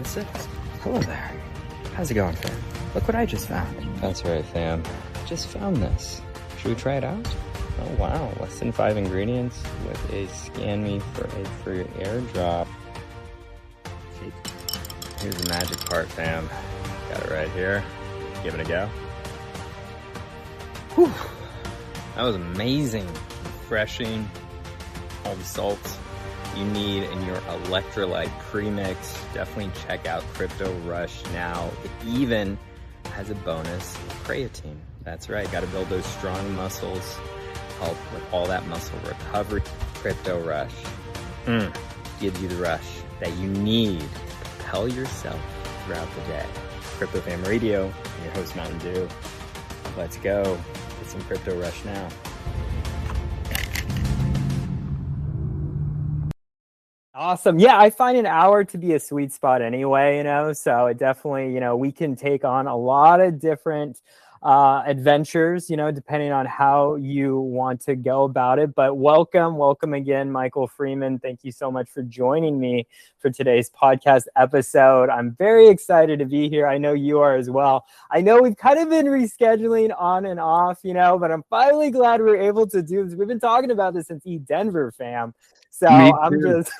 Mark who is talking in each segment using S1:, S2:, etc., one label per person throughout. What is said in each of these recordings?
S1: 6. Hello there. How's it going, fam? Look what I just found. That's right, fam. Just found this. Should we try it out? Oh, wow. Less than 5 ingredients with a scan me for a free airdrop. Here's the magic part, fam. Got it right here. Give it a go. Whew. That was amazing. Refreshing. All the salts you need in your electrolyte premix. Definitely check out Crypto Rush now. It even has a bonus creatine. That's right. Got to build those strong muscles. Help with all that muscle recovery. Crypto Rush gives you the rush that you need to propel yourself throughout the day. Crypto Fam Radio, and your host Mountain Dew. Let's go. Get some Crypto Rush now. Awesome. Yeah, I find an hour to be a sweet spot anyway, so it definitely, we can take on a lot of different adventures, depending on how you want to go about it. But welcome again, Michael Freeman. Thank you so much for joining me for today's podcast episode. I'm very excited to be here. I know you are as well. I know we've kind of been rescheduling on and off, but I'm finally glad we were able to do this. We've been talking about this since Denver, fam. So I'm just,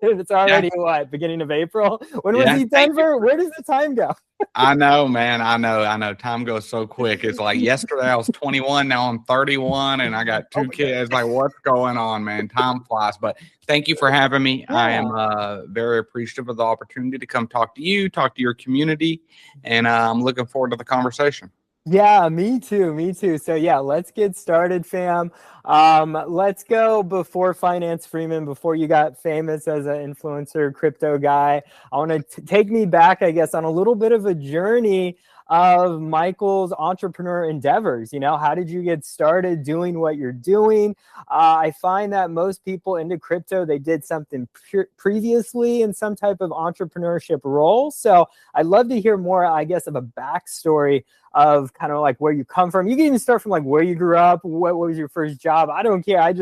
S1: it's already beginning of April. When was Denver? Where does the time go?
S2: I know, man. I know. Time goes so quick. It's like yesterday I was 21. Now I'm 31 and I got 2 kids. Like, what's going on, man? Time flies. But thank you for having me. Yeah. I am very appreciative of the opportunity to come talk to you, talk to your community. And I'm looking forward to the conversation.
S1: Yeah, me too. So yeah, let's get started, fam. Let's go before Finance Freeman, before you got famous as an influencer crypto guy. I want to take me back, I guess, on a little bit of a journey of Michael's entrepreneur endeavors. How did you get started doing what you're doing? I find that most people into crypto, they did something previously in some type of entrepreneurship role. So I'd love to hear more, I guess, of a backstory of kind of like where you come from. You can even start from like where you grew up, what was your first job. I don't care. I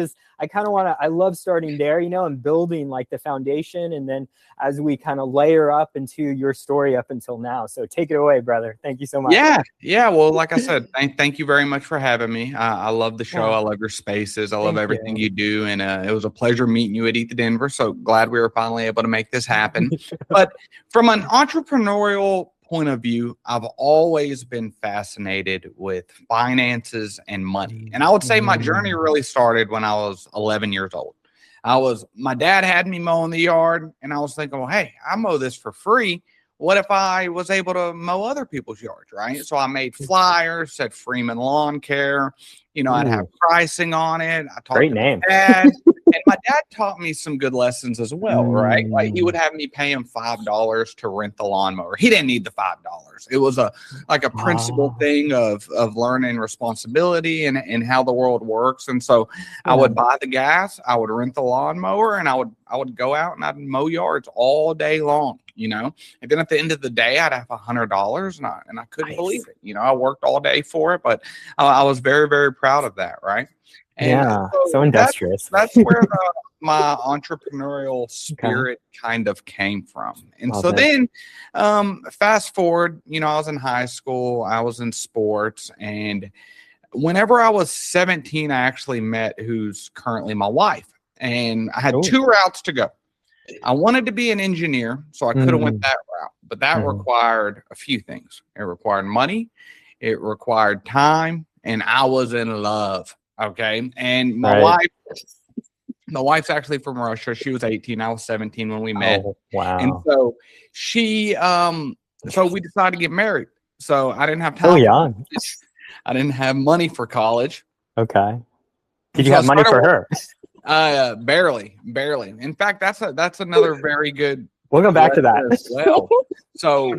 S1: kind of I love starting there, and building like the foundation. And then as we kind of layer up into your story up until now. So take it away, brother. Thank you so much.
S2: Yeah. Well, like I said, thank you very much for having me. I love the show. I love your spaces. I love everything you do. And it was a pleasure meeting you at Eat the Denver. So glad we were finally able to make this happen. But from an entrepreneurial point of view, I've always been fascinated with finances and money. And I would say my journey really started when I was 11 years old. My dad had me mowing the yard and I was thinking, well, hey, I mow this for free. What if I was able to mow other people's yards, right? So I made flyers, said Freeman Lawn Care. I'd have pricing on it. I talked
S1: Great
S2: to
S1: name.
S2: my dad, and my dad taught me some good lessons as well, right? Like he would have me pay him $5 to rent the lawnmower. He didn't need the $5. It was a principle thing of learning responsibility and how the world works. And so I would buy the gas, I would rent the lawnmower, and I would go out and I'd mow yards all day long. And then at the end of the day, I'd have $100 and I couldn't believe it. I worked all day for it, but I was very, very proud of that. Right. And
S1: so industrious.
S2: That's where my entrepreneurial spirit kind of came from. And then fast forward, I was in high school, I was in sports, and whenever I was 17, I actually met who's currently my wife, and I had 2 routes to go. I wanted to be an engineer, so I could have went that route, but that required a few things. It required money, it required time, and I was in love. Okay. And my wife's actually from Russia. She was 18. I was 17 when we met.
S1: Oh, wow.
S2: And so so we decided to get married. So I didn't have time. I didn't have money for college.
S1: Okay. Did you have money for her?
S2: Barely. In fact, that's another very good.
S1: We'll go back to that
S2: as well. So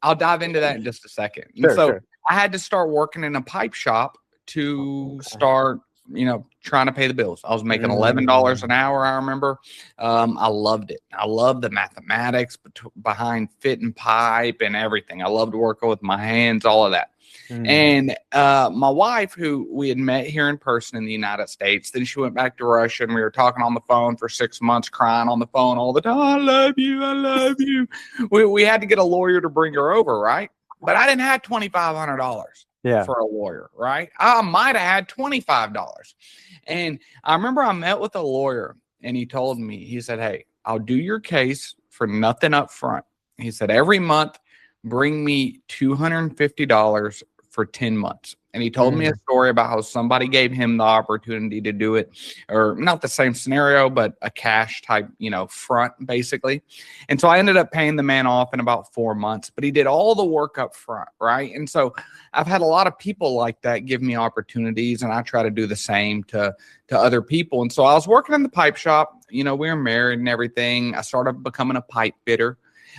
S2: I'll dive into that in just a second.
S1: Sure.
S2: I had to start working in a pipe shop to start, trying to pay the bills. I was making $11 an hour. I remember. I loved it. I loved the mathematics behind fitting pipe and everything. I loved working with my hands, all of that. And my wife, who we had met here in person in the United States, then she went back to Russia, and we were talking on the phone for 6 months, crying on the phone all the time. I love you. I love you. We had to get a lawyer to bring her over, right? But I didn't have $2,500 for a lawyer, right? I might have had $25. And I remember I met with a lawyer, and he told me, he said, hey, I'll do your case for nothing up front. He said, every month, bring me $250 for 10 months. And he told me a story about how somebody gave him the opportunity to do it, or not the same scenario, but a cash type, front basically. And so I ended up paying the man off in about 4 months, but he did all the work up front. Right. And so I've had a lot of people like that give me opportunities, and I try to do the same to other people. And so I was working in the pipe shop, we were married and everything. I started becoming a pipe fitter.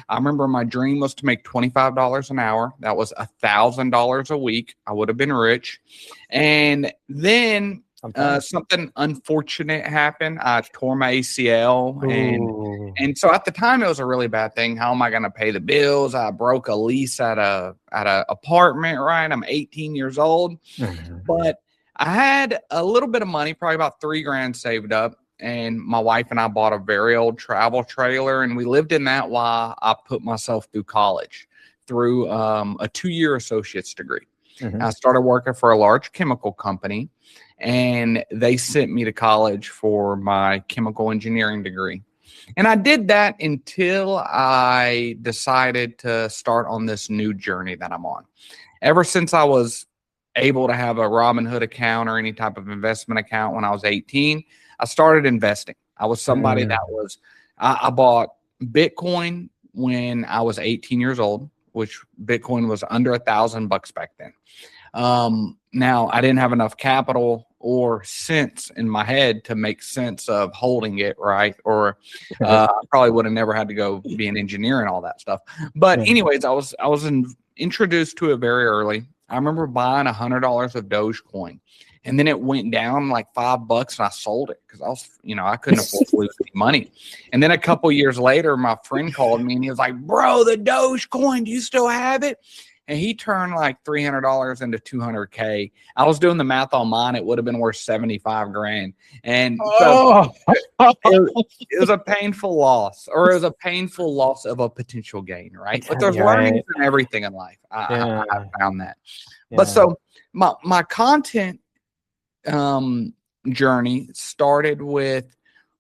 S2: I remember my dream was to make $25 an hour. That was $1,000 a week. I would have been rich. And then something unfortunate happened. I tore my ACL. And so at the time, it was a really bad thing. How am I going to pay the bills? I broke a lease at a apartment, right? I'm 18 years old. But I had a little bit of money, probably about $3,000 saved up. And my wife and I bought a very old travel trailer, and we lived in that while I put myself through college, through a 2-year associate's degree. I started working for a large chemical company, and they sent me to college for my chemical engineering degree. And I did that until I decided to start on this new journey that I'm on. Ever since I was able to have a Robinhood account or any type of investment account when I was 18, I started investing. I was somebody that I bought Bitcoin when I was 18 years old, which Bitcoin was under $1,000 back then. Now I didn't have enough capital or sense in my head to make sense of holding it, right? Or I probably would have never had to go be an engineer and all that stuff. But anyways, I was introduced to it very early. I remember buying $100 of Dogecoin. And then it went down like $5 and I sold it because I couldn't afford to lose any money. And then a couple years later, my friend called me and he was like, bro, the Dogecoin, do you still have it? And he turned like $300 into $200K. I was doing the math on mine. It would have been worth $75,000. And so it was a painful loss, or it was a painful loss of a potential gain, right? But there's learnings in everything in life. I found that. But so my content journey started with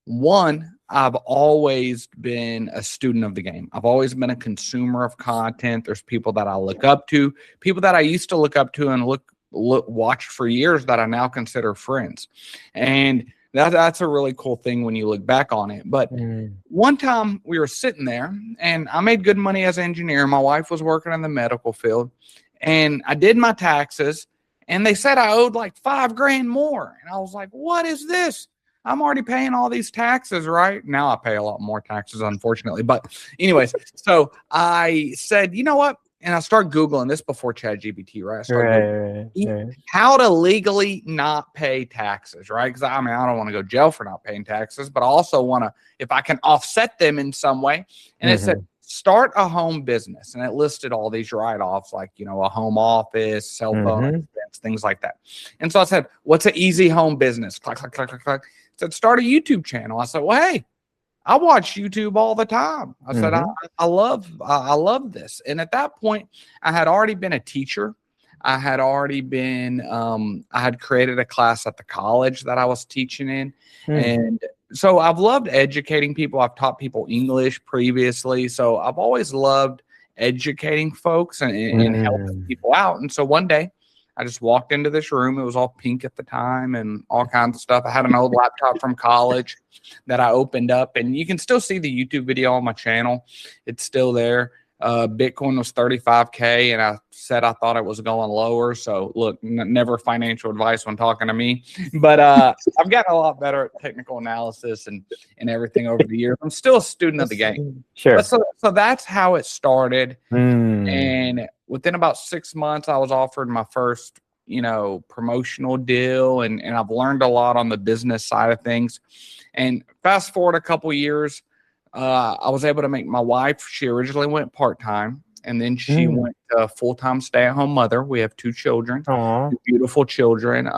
S2: one. I've always been a student of the game. I've always been a consumer of content. There's people that I look up to, people that I used to look up to and watched for years that I now consider friends. And that's a really cool thing when you look back on it. But one time we were sitting there and I made good money as an engineer. My wife was working in the medical field, and I did my taxes. And they said I owed like $5,000 more. And I was like, what is this? I'm already paying all these taxes, right? Now I pay a lot more taxes, unfortunately. But anyways, so I said, you know what? And I started Googling this before ChatGPT, right? I started how to legally not pay taxes, right? Because I don't want to go to jail for not paying taxes, but I also want to, if I can offset them in some way. And it said, start a home business. And it listed all these write-offs, like, a home office, cell phone expense, things like that. And so I said, what's an easy home business? Click, click, click, click, click. It said, start a YouTube channel. I said, well, hey, I watch YouTube all the time. I said, I love this. And at that point, I had already been a teacher. I had already been, I had created a class at the college that I was teaching in. And so I've loved educating people. I've taught people English previously. So I've always loved educating folks and helping people out. And so one day I just walked into this room. It was all pink at the time and all kinds of stuff. I had an old laptop from college that I opened up, and you can still see the YouTube video on my channel. It's still there. Bitcoin was 35K, and I said I thought it was going lower. So look, never financial advice when talking to me, but I've gotten a lot better at technical analysis and everything over the years. I'm still a student of the game.
S1: Sure.
S2: But so that's how it started. And within about 6 months, I was offered my first, promotional deal, and I've learned a lot on the business side of things. And fast forward a couple years, I was able to make my wife, she originally went part-time, and then she went to full-time stay-at-home mother. We have 2 children,
S1: Aw.
S2: 2 beautiful children.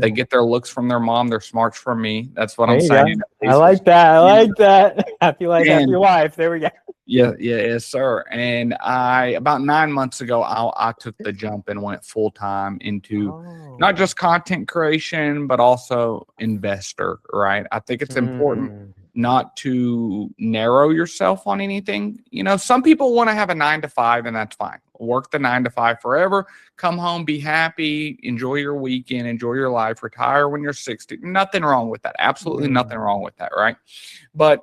S2: They get their looks from their mom, their smarts from me. That's what
S1: There
S2: I'm
S1: you go.
S2: saying.
S1: I like that. I like that. Happy life, happy
S2: And
S1: wife. There we go.
S2: yes, sir. And about 9 months ago, I took the jump and went full time into not just content creation, but also investor. Right? I think it's important not to narrow yourself on anything. Some people want to have a 9 to 5, and that's fine. Work the 9 to 5 forever. Come home, be happy, enjoy your weekend, enjoy your life, retire when you're 60. Nothing wrong with that. Absolutely nothing wrong with that. Right? But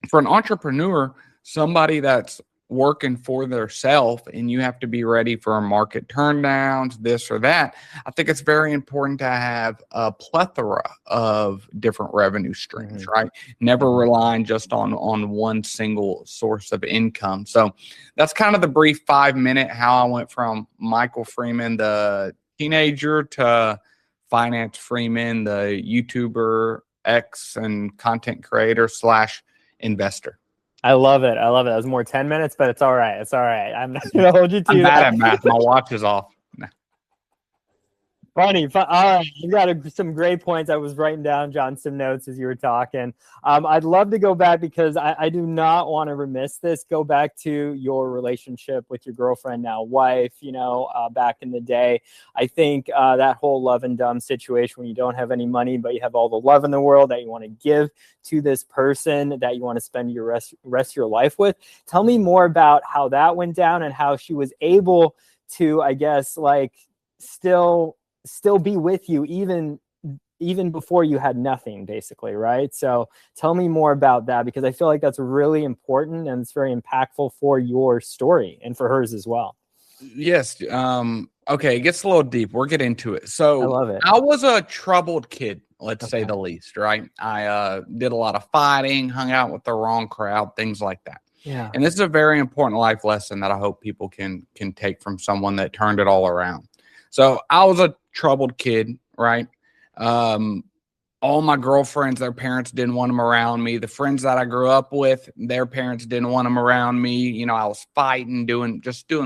S2: for an entrepreneur, somebody that's working for their self, and you have to be ready for market turndowns, this or that, I think it's very important to have a plethora of different revenue streams, right? Never relying just on one single source of income. So that's kind of the brief 5-minute how I went from Michael Freeman, the teenager, to Finance Freeman, the YouTuber, X, and content creator / investor.
S1: I love it. I love it. That was more 10 minutes, but it's all right. It's all right. I'm not going to hold you to
S2: I'm bad
S1: that.
S2: at math. My watch is off.
S1: Funny. All right. You got some great points. I was writing down, John, some notes as you were talking. I'd love to go back because I do not want to remiss this. Go back to your relationship with your girlfriend, now wife, back in the day. I think that whole love and dumb situation when you don't have any money, but you have all the love in the world that you want to give to this person that you want to spend your rest of your life with. Tell me more about how that went down and how she was able to, I guess, like still be with you even before you had nothing, basically, right? So tell me more about that, because I feel like that's really important and it's very impactful for your story and for hers as well.
S2: Yes. Okay, it gets a little deep. We'll get into it. So
S1: I love it.
S2: I was a troubled kid, let's say the least, right? I did a lot of fighting, hung out with the wrong crowd, things like that.
S1: Yeah.
S2: And this is a very important life lesson that I hope people can take from someone that turned it all around. So I was a troubled kid, right? All my girlfriends, their parents didn't want them around me. The friends that I grew up with, their parents didn't want them around me. I was fighting, doing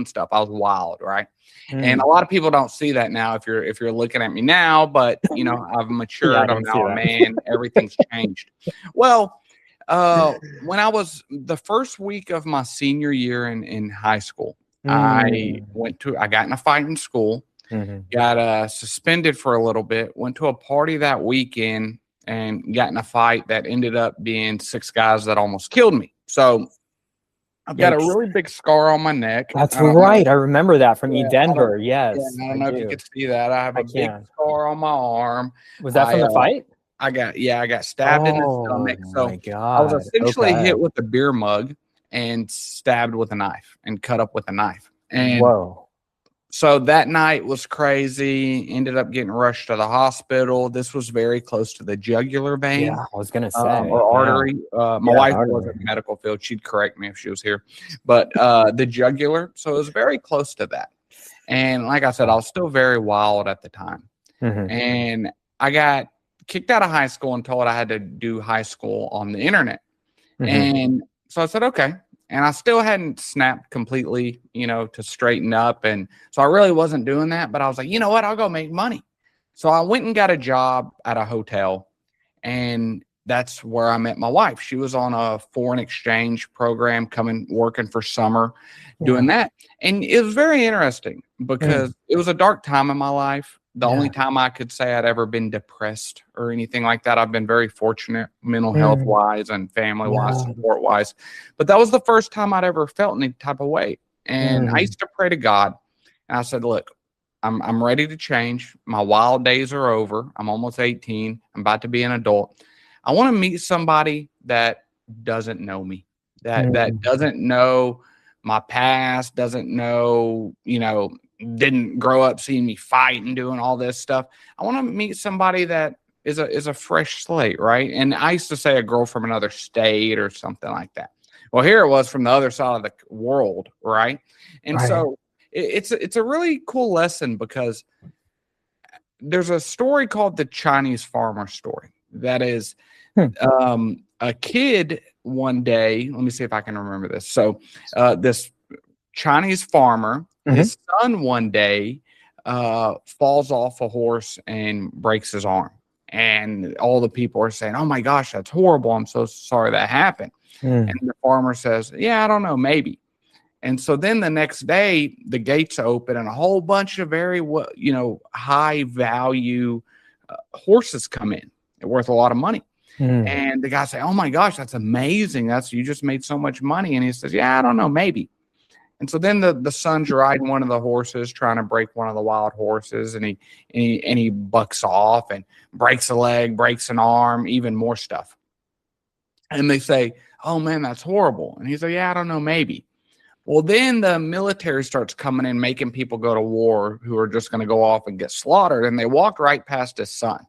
S2: stuff. I was wild, right? And a lot of people don't see that now if you're looking at me now, but I've matured. I'm now a man. Everything's changed. Well, when I was the first week of my senior year in high school, I got in a fight in school. Got suspended for a little bit, went to a party that weekend and got in a fight that ended up being 6 guys that almost killed me. So I've got a really big scar on my neck.
S1: That's right. I remember that from Denver. Yes.
S2: I don't know if you could see that. I have a big scar on my arm.
S1: Was that from the fight?
S2: I got stabbed in the stomach. So
S1: my God.
S2: I was essentially hit with a beer mug and stabbed with a knife and cut up with a knife. And so that night was crazy. Ended up getting rushed to the hospital. This was very close to the jugular vein.
S1: Yeah, I was going to say.
S2: Or artery. My wife was in the medical field. She'd correct me if she was here. But the jugular. So it was very close to that. And like I said, I was still very wild at the time. And I got kicked out of high school and told I had to do high school on the internet. And so I said, okay. And I still hadn't snapped completely, to straighten up. And so I really wasn't doing that. But I was like, you know what? I'll go make money. So I went and got a job at a hotel. And that's where I met my wife. She was on a foreign exchange program, working for summer, doing that. And it was very interesting because it was a dark time in my life. The only time I could say I'd ever been depressed or anything like that. I've been very fortunate mental health wise and family wise, support wise. But that was the first time I'd ever felt any type of way. And I used to pray to God. And I said, look, I'm ready to change. My wild days are over. I'm almost 18. I'm about to be an adult. I want to meet somebody that doesn't know me, that doesn't know my past, doesn't know, didn't grow up seeing me fight and doing all this stuff. I want to meet somebody that is a fresh slate, right? And I used to say a girl from another state or something like that. Well, here it was from the other side of the world, right? And so it's a really cool lesson because there's a story called the Chinese farmer story. That is a kid one day. Let me see if I can remember this. So this Chinese farmer. His son one day falls off a horse and breaks his arm. And all the people are saying, oh my gosh, that's horrible. I'm so sorry that happened. And the farmer says, yeah, I don't know, maybe. And so then the next day, the gates open and a whole bunch of very, high value horses come in. They're worth a lot of money. And the guy say, oh my gosh, that's amazing. You just made so much money. And he says, yeah, I don't know, maybe. And so then the son's riding one of the horses, trying to break one of the wild horses, and he bucks off and breaks a leg, breaks an arm, even more stuff. And they say, oh man, that's horrible. And he's like, yeah, I don't know, maybe. Well, then the military starts coming in, making people go to war who are just going to go off and get slaughtered. And they walked right past his son.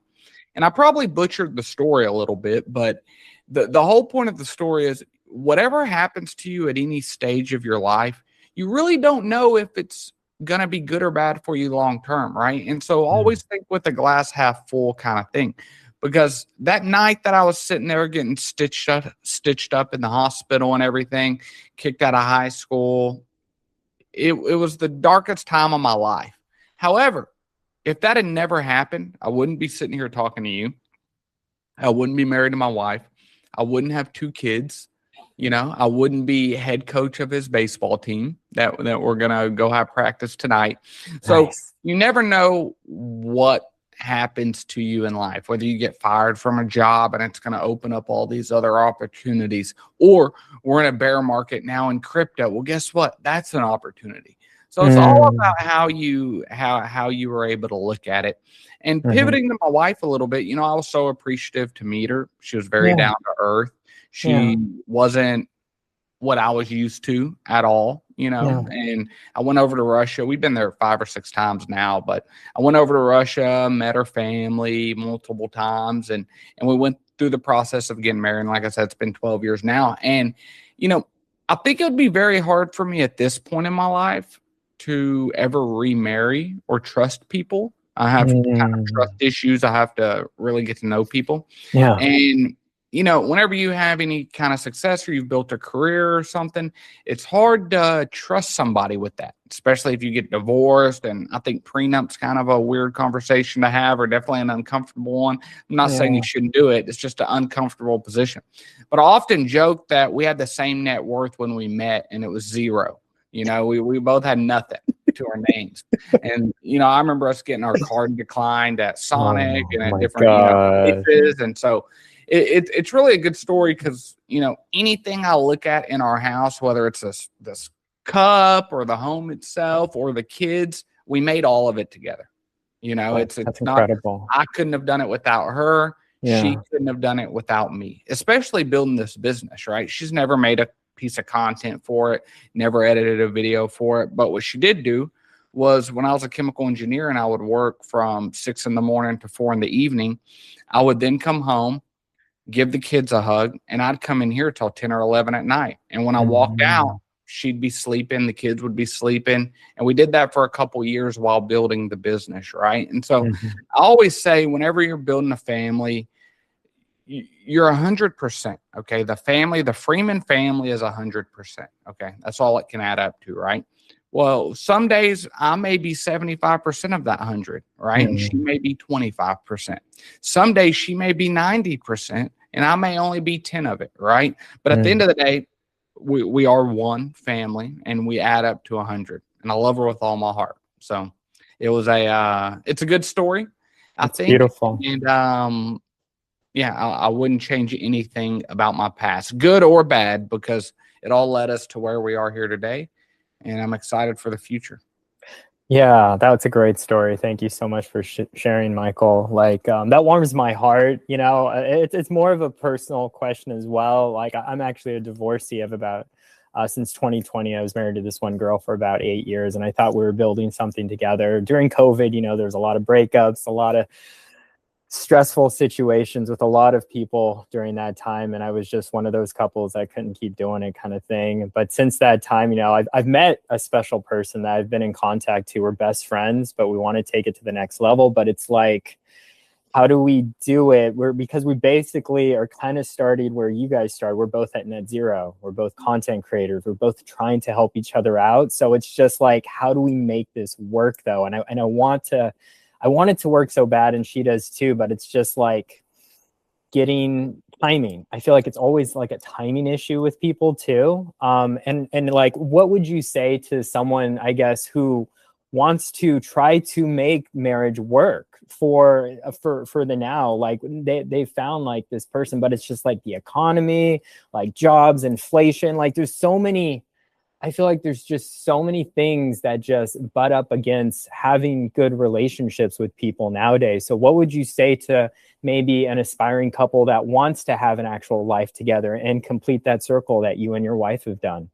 S2: And I probably butchered the story a little bit, but the whole point of the story is whatever happens to you at any stage of your life, you really don't know if it's going to be good or bad for you long term, right? And so always think with the glass half full kind of thing. Because that night that I was sitting there getting stitched up in the hospital and everything, kicked out of high school, it was the darkest time of my life. However, if that had never happened, I wouldn't be sitting here talking to you. I wouldn't be married to my wife. I wouldn't have 2 kids. I wouldn't be head coach of his baseball team that we're going to go have practice tonight. So you never know what happens to you in life, whether you get fired from a job and it's going to open up all these other opportunities, or we're in a bear market now in crypto. Well, guess what? That's an opportunity. So it's all about how you were able to look at it. And pivoting to my wife a little bit, I was so appreciative to meet her. She was very down to earth. She wasn't what I was used to at all, and I went over to Russia. We've been there 5 or 6 times now, but I went over to Russia, met her family multiple times, and we went through the process of getting married. And like I said, it's been 12 years now. And, I think it would be very hard for me at this point in my life to ever remarry or trust people. I have kind of trust issues. I have to really get to know people.
S1: Yeah.
S2: And whenever you have any kind of success or you've built a career or something, it's hard to trust somebody with that, especially if you get divorced. And I think prenup's kind of a weird conversation to have, or definitely an uncomfortable one. I'm not saying you shouldn't do it. It's just an uncomfortable position. But I often joke that we had the same net worth when we met, and it was 0. We both had nothing to our names. And, I remember us getting our card declined at Sonic and at different places. And so it's really a good story because, anything I look at in our house, whether it's this cup or the home itself or the kids, we made all of it together. It's
S1: That's
S2: not
S1: incredible.
S2: I couldn't have done it without her. She couldn't have done it without me, especially building this business, right? She's never made a piece of content for it, never edited a video for it. But what she did do was, when I was a chemical engineer and I would work from 6 a.m. to 4 p.m, I would then come home, give the kids a hug, and I'd come in here till 10 or 11 at night. And when I walked out, she'd be sleeping, the kids would be sleeping. And we did that for a couple years while building the business, right? And so I always say, whenever you're building a family, you're 100%. Okay. The Freeman family is 100%. Okay. That's all it can add up to, right? Well, some days I may be 75% of that 100, right? And she may be 25%. Some days she may be 90%, and I may only be 10 of it, right? But at the end of the day, we are one family, and we add up to 100. And I love her with all my heart. So it's a good story, I think.
S1: Beautiful.
S2: And I wouldn't change anything about my past, good or bad, because it all led us to where we are here today. And I'm excited for the future.
S1: Yeah, that's a great story. Thank you so much for sharing, Michael. That warms my heart. It's more of a personal question as well. I'm actually a divorcee of about since 2020. I was married to this one girl for about 8 years, and I thought we were building something together. During COVID, there was a lot of breakups, a lot of stressful situations with a lot of people during that time. And I was just one of those couples that couldn't keep doing it, kind of thing. But since that time, I've met a special person that I've been in contact to. We're best friends, but we want to take it to the next level. But it's how do we do it? Because we basically are kind of started where you guys started. We're both at net zero. We're both content creators. We're both trying to help each other out. So it's just like, how do we make this work though? And I want it to work so bad, and she does too, but it's just like getting timing. I feel like it's always like a timing issue with people too. And like, what would you say to someone, I guess, who wants to try to make marriage work for the now? Like they found like this person, but it's just like the economy, like jobs, inflation, like there's so many, I feel like there's just so many things that just butt up against having good relationships with people nowadays. So what would you say to maybe an aspiring couple that wants to have an actual life together and complete that circle that you and your wife have done?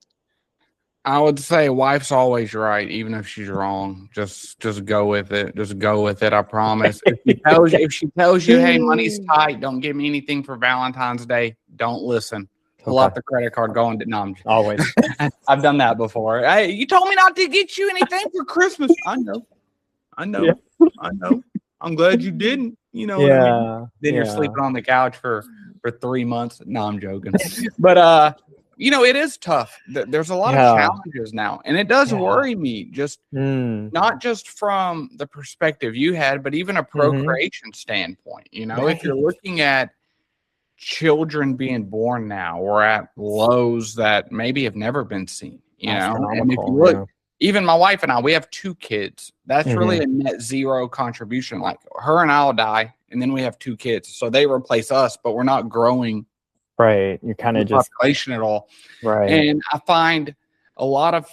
S2: I would say wife's always right, even if she's wrong. Just go with it. Just go with it. I promise. If she tells you, hey, money's tight, don't give me anything for Valentine's Day, don't listen. Pull out the credit card, go and no,
S1: always.
S2: I've done that before. Hey, you told me not to get you anything for Christmas. I know. Yeah. I know. I'm glad you didn't. You know what I mean? Then you're sleeping on the couch for 3 months. No, I'm joking. But you know, it is tough. There's a lot of challenges now, and it does worry me. Just not just from the perspective you had, but even a procreation standpoint. You know, if you're looking at children being born now, we're at lows that maybe have never been seen. You know, and if you look, even my wife and I, we have 2 kids. That's really a net zero contribution. Like her and I'll die, and then we have 2 kids, so they replace us, but we're not growing.
S1: Right. You're kind of just
S2: population at all.
S1: Right.
S2: And I find a lot of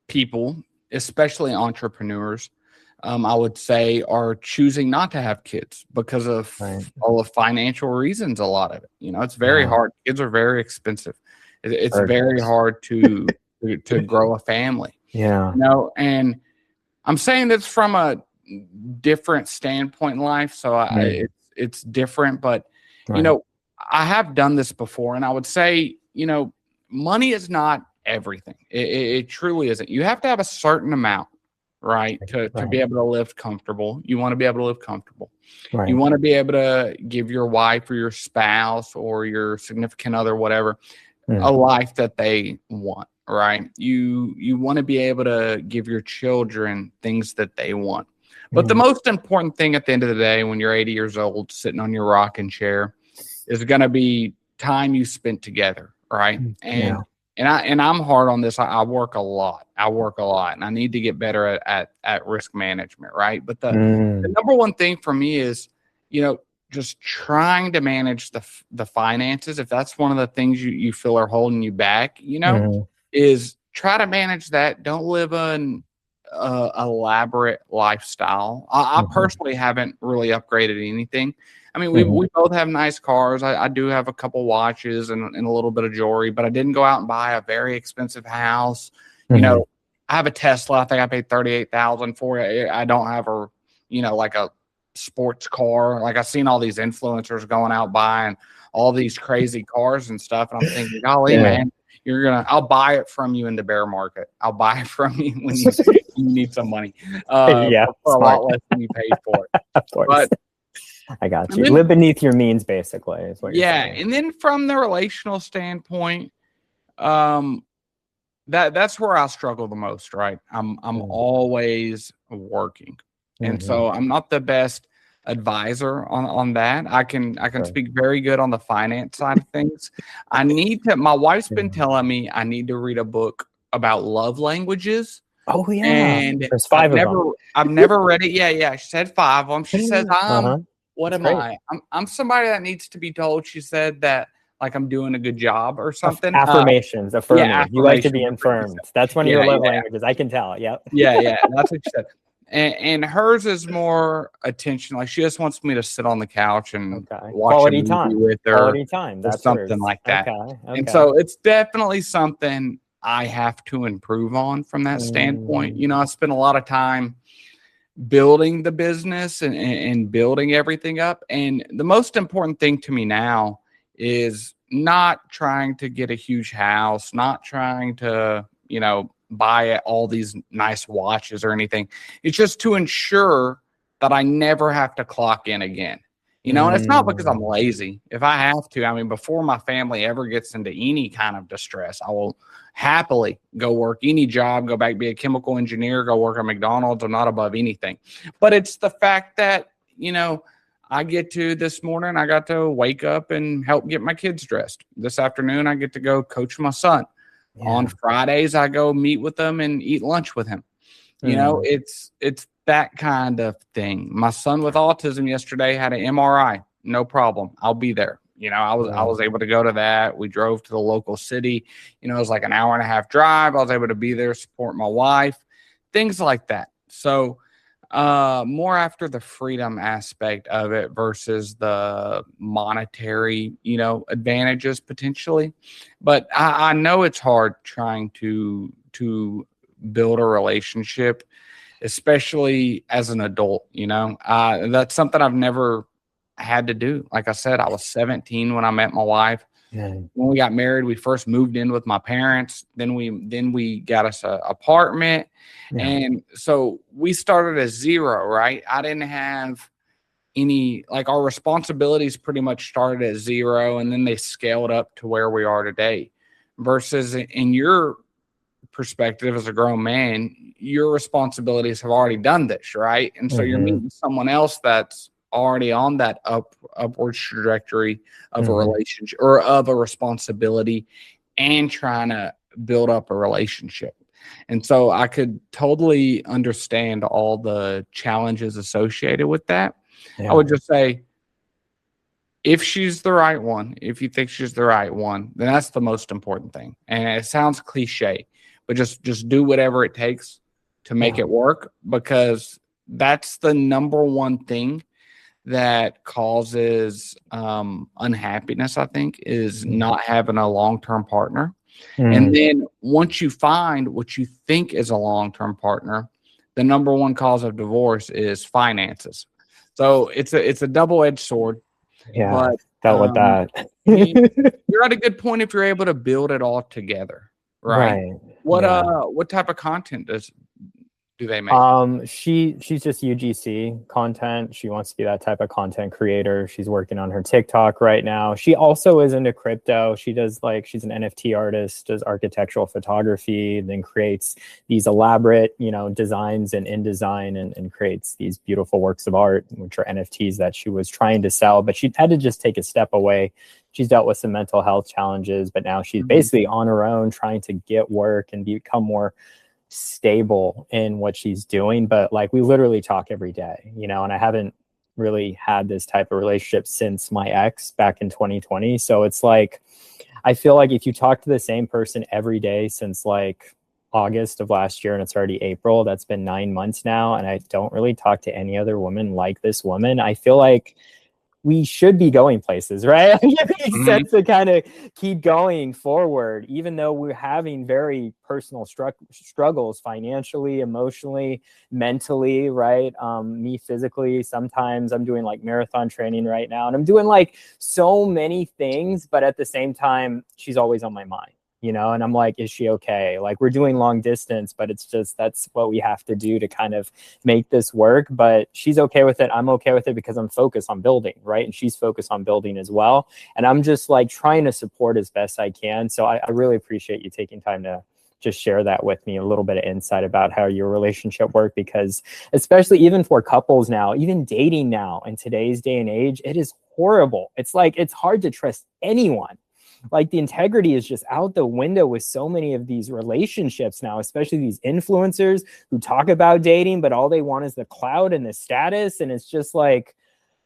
S2: people, especially entrepreneurs, I would say, are choosing not to have kids because of all the financial reasons. A lot of it, you know, it's very hard. Kids are very expensive. It's very hard to grow a family.
S1: Yeah.
S2: You know, and I'm saying this from a different standpoint in life. So it's different, but you know, I have done this before, and I would say, you know, money is not everything. It truly isn't. You have to have a certain amount, right, to be able to live comfortable. You want to be able to live comfortable. You want to be able to give your wife or your spouse or your significant other, whatever, a life that they want, right? You want to be able to give your children things that they want. But the most important thing at the end of the day, when you're 80 years old, sitting on your rocking chair, is going to be time you spent together, right? And I'm hard on this. I work a lot. And I need to get better at risk management, right? But the number one thing for me is, you know, just trying to manage the finances. If that's one of the things you feel are holding you back, you know, is try to manage that. Don't live an elaborate lifestyle. I personally haven't really upgraded anything. I mean, we both have nice cars. I do have a couple watches and a little bit of jewelry, but I didn't go out and buy a very expensive house. You know, I have a Tesla. I think I paid $38,000 for it. I don't have a, you know, like a sports car. Like I've seen all these influencers going out buying all these crazy cars and stuff. And I'm thinking, golly, man, I'll buy it from you in the bear market. I'll buy it from you when you need some money for a lot less than you paid for it.
S1: Of course.
S2: But
S1: I got you. Live beneath your means, basically, is what you're saying.
S2: And then from the relational standpoint, that's where I struggle the most, right? I'm always working. And so I'm not the best advisor on that. I can speak very good on the finance side of things. My wife's been telling me I need to read a book about love languages.
S1: Oh yeah.
S2: And
S1: there's 5 of them.
S2: I've never read it. Yeah. She said 5 of them. She says, what am I? I'm somebody that needs to be told, she said, that like I'm doing a good job or something.
S1: Affirmations, affirming. You like to be affirmed. That's one of your love languages. I can tell. Yep.
S2: Yeah. That's what she said. And hers is more attention. Like she just wants me to sit on the couch and watch
S1: quality
S2: a movie
S1: time
S2: with her.
S1: Quality time. That's
S2: something like that. And so it's definitely something I have to improve on from that standpoint. You know, I spent a lot of time building the business and building everything up. And the most important thing to me now is not trying to get a huge house, not trying to, you know, buy all these nice watches or anything. It's just to ensure that I never have to clock in again. And it's not because I'm lazy. If I have to, I mean, before my family ever gets into any kind of distress, I will happily go work any job, go back, be a chemical engineer, go work at McDonald's. I'm not above anything. But it's the fact that, this morning, I got to wake up and help get my kids dressed. This afternoon, I get to go coach my son. Yeah. On Fridays, I go meet with them and eat lunch with him. It's that kind of thing. My son with autism yesterday had an MRI. No problem. I'll be there. I was able to go to that. We drove to the local city. It was like an hour and a half drive. I was able to be there, support my wife, things like that. So more after the freedom aspect of it versus the monetary, advantages potentially. But I know it's hard trying to build a relationship, especially as an adult. That's something I've never had to do. Like I said, I was 17 when I met my wife. Yeah. When we got married, we first moved in with my parents. Then we got us an apartment. Yeah. And so we started at zero, right? I didn't have any, our responsibilities pretty much started at zero, and then they scaled up to where we are today. Versus in your perspective as a grown man, your responsibilities have already done this, right? And so you're meeting someone else that's already on that upward trajectory of a relationship or of a responsibility and trying to build up a relationship. And so I could totally understand all the challenges associated with that. Yeah. I would just say, if she's the right one, if you think she's the right one, then that's the most important thing. And it sounds cliche, but just do whatever it takes to make it work, because that's the number one thing that causes unhappiness, I think, is not having a long-term partner. And then once you find what you think is a long-term partner, the number one cause of divorce is finances. So it's a double-edged sword.
S1: Yeah, but dealt with that.
S2: You're at a good point if you're able to build it all together, right? What type of content do they make?
S1: She's just UGC content. She wants to be that type of content creator. She's working on her TikTok right now. She also is into crypto. She does she's an NFT artist, does architectural photography, then creates these elaborate, designs and InDesign and creates these beautiful works of art, which are NFTs that she was trying to sell, but she had to just take a step away. She's dealt with some mental health challenges, but now she's basically on her own trying to get work and become more stable in what she's doing. But we literally talk every day, and I haven't really had this type of relationship since my ex back in 2020. So it's I feel like if you talk to the same person every day since August of last year and it's already April, that's been 9 months now, and I don't really talk to any other woman like this woman, I feel like we should be going places, right? It makes sense to kind of keep going forward, even though we're having very personal struggles financially, emotionally, mentally, right? Me physically, sometimes I'm doing marathon training right now, and I'm doing so many things, but at the same time, she's always on my mind. And I'm is she okay? We're doing long distance, but it's just, that's what we have to do to kind of make this work. But she's okay with it. I'm okay with it because I'm focused on building, right? And she's focused on building as well. And I'm just trying to support as best I can. So I really appreciate you taking time to just share that with me, a little bit of insight about how your relationship worked, because especially even for couples now, even dating now in today's day and age, it is horrible. It's it's hard to trust anyone. The integrity is just out the window with so many of these relationships now, especially these influencers who talk about dating, but all they want is the clout and the status. And it's just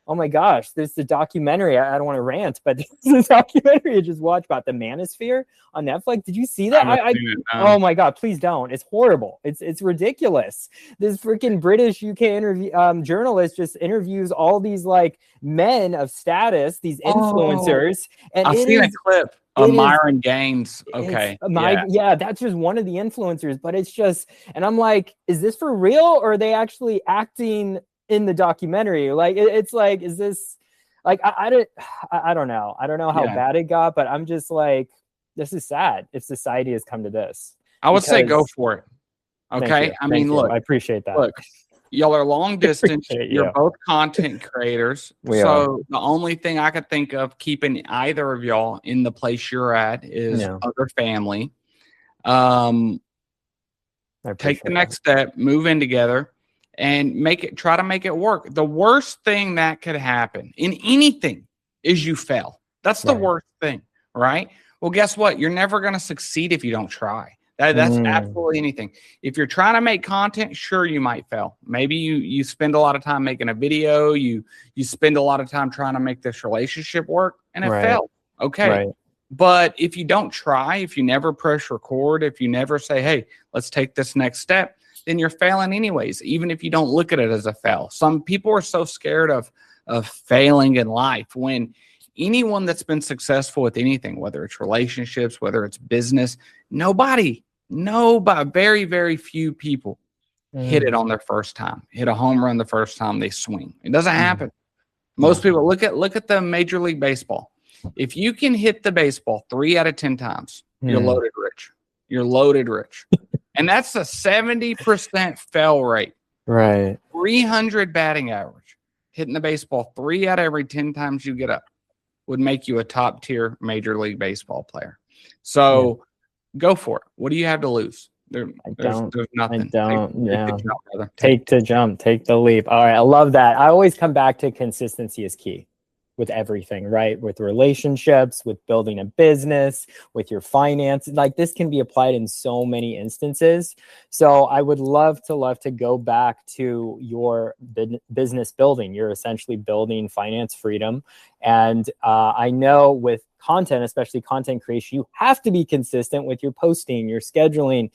S1: oh my gosh, there's the documentary. I don't want to rant, but there's a documentary I just watched about the Manosphere on Netflix. Did you see that? Oh my God, please don't. It's horrible. It's ridiculous. This freaking British UK journalist just interviews all these men of status, these influencers. And
S2: I've seen a clip of Myron Gaines. Okay.
S1: That's just one of the influencers, but it's just, and I'm is this for real, or are they actually acting in the documentary? Is this I don't know. I don't know how bad it got, but I'm just this is sad if society has come to this.
S2: I would say go for it. Okay. I mean, look,
S1: I appreciate that.
S2: Look, Y'all are long distance. You're
S1: Yeah,
S2: both content creators.
S1: we are.
S2: So the only thing I could think of keeping either of y'all in the place you're at is
S1: Yeah,
S2: other family. Um,
S1: I
S2: take the
S1: appreciate
S2: next step, move in together, and try to make it work. The worst thing that could happen in anything is you fail. That's the
S1: that. Right.
S2: worst thing, right? Well, guess what? You're never going to succeed if you don't try. That's
S1: Mm,
S2: absolutely anything. If you're trying to make content, sure, you might fail. Maybe you spend a lot of time making a video. You spend a lot of time trying to make this relationship work, and it
S1: right.
S2: failed. Okay.
S1: Right.
S2: But if you don't try, if you never press record, if you never say, hey, let's take this next step, then you're failing anyways, even if you don't look at it as a fail. Some people are so scared of failing in life, when anyone that's been successful with anything, whether it's relationships, whether it's business, nobody, very, very few people hit it
S1: Mm,
S2: on their first time, hit a home run the first time they swing. It doesn't
S1: mm,
S2: happen.
S1: yeah.
S2: Most people look at the Major League Baseball. If you can hit the baseball 3 out of 10 times, you're
S1: Mm,
S2: loaded rich. You're loaded rich. And that's a 70% fail rate.
S1: right.
S2: 300 batting average. Hitting the baseball 3 out of every 10 times you get up would make you a top tier Major League Baseball player.
S1: Yeah.
S2: So go for it. What do you have to lose?
S1: I
S2: There's
S1: don't. I
S2: nothing.
S1: don't.
S2: Take the
S1: Yeah.
S2: jump, brother.
S1: Take the jump. Take the leap. All right. I love that. I always come back to consistency is key with everything, right? With relationships, with building a business, with your finances. Like, this can be applied in so many instances. So I would love to go back to your business building. You're essentially building finance freedom. And I know with content, especially content creation, you have to be consistent with your posting, your scheduling.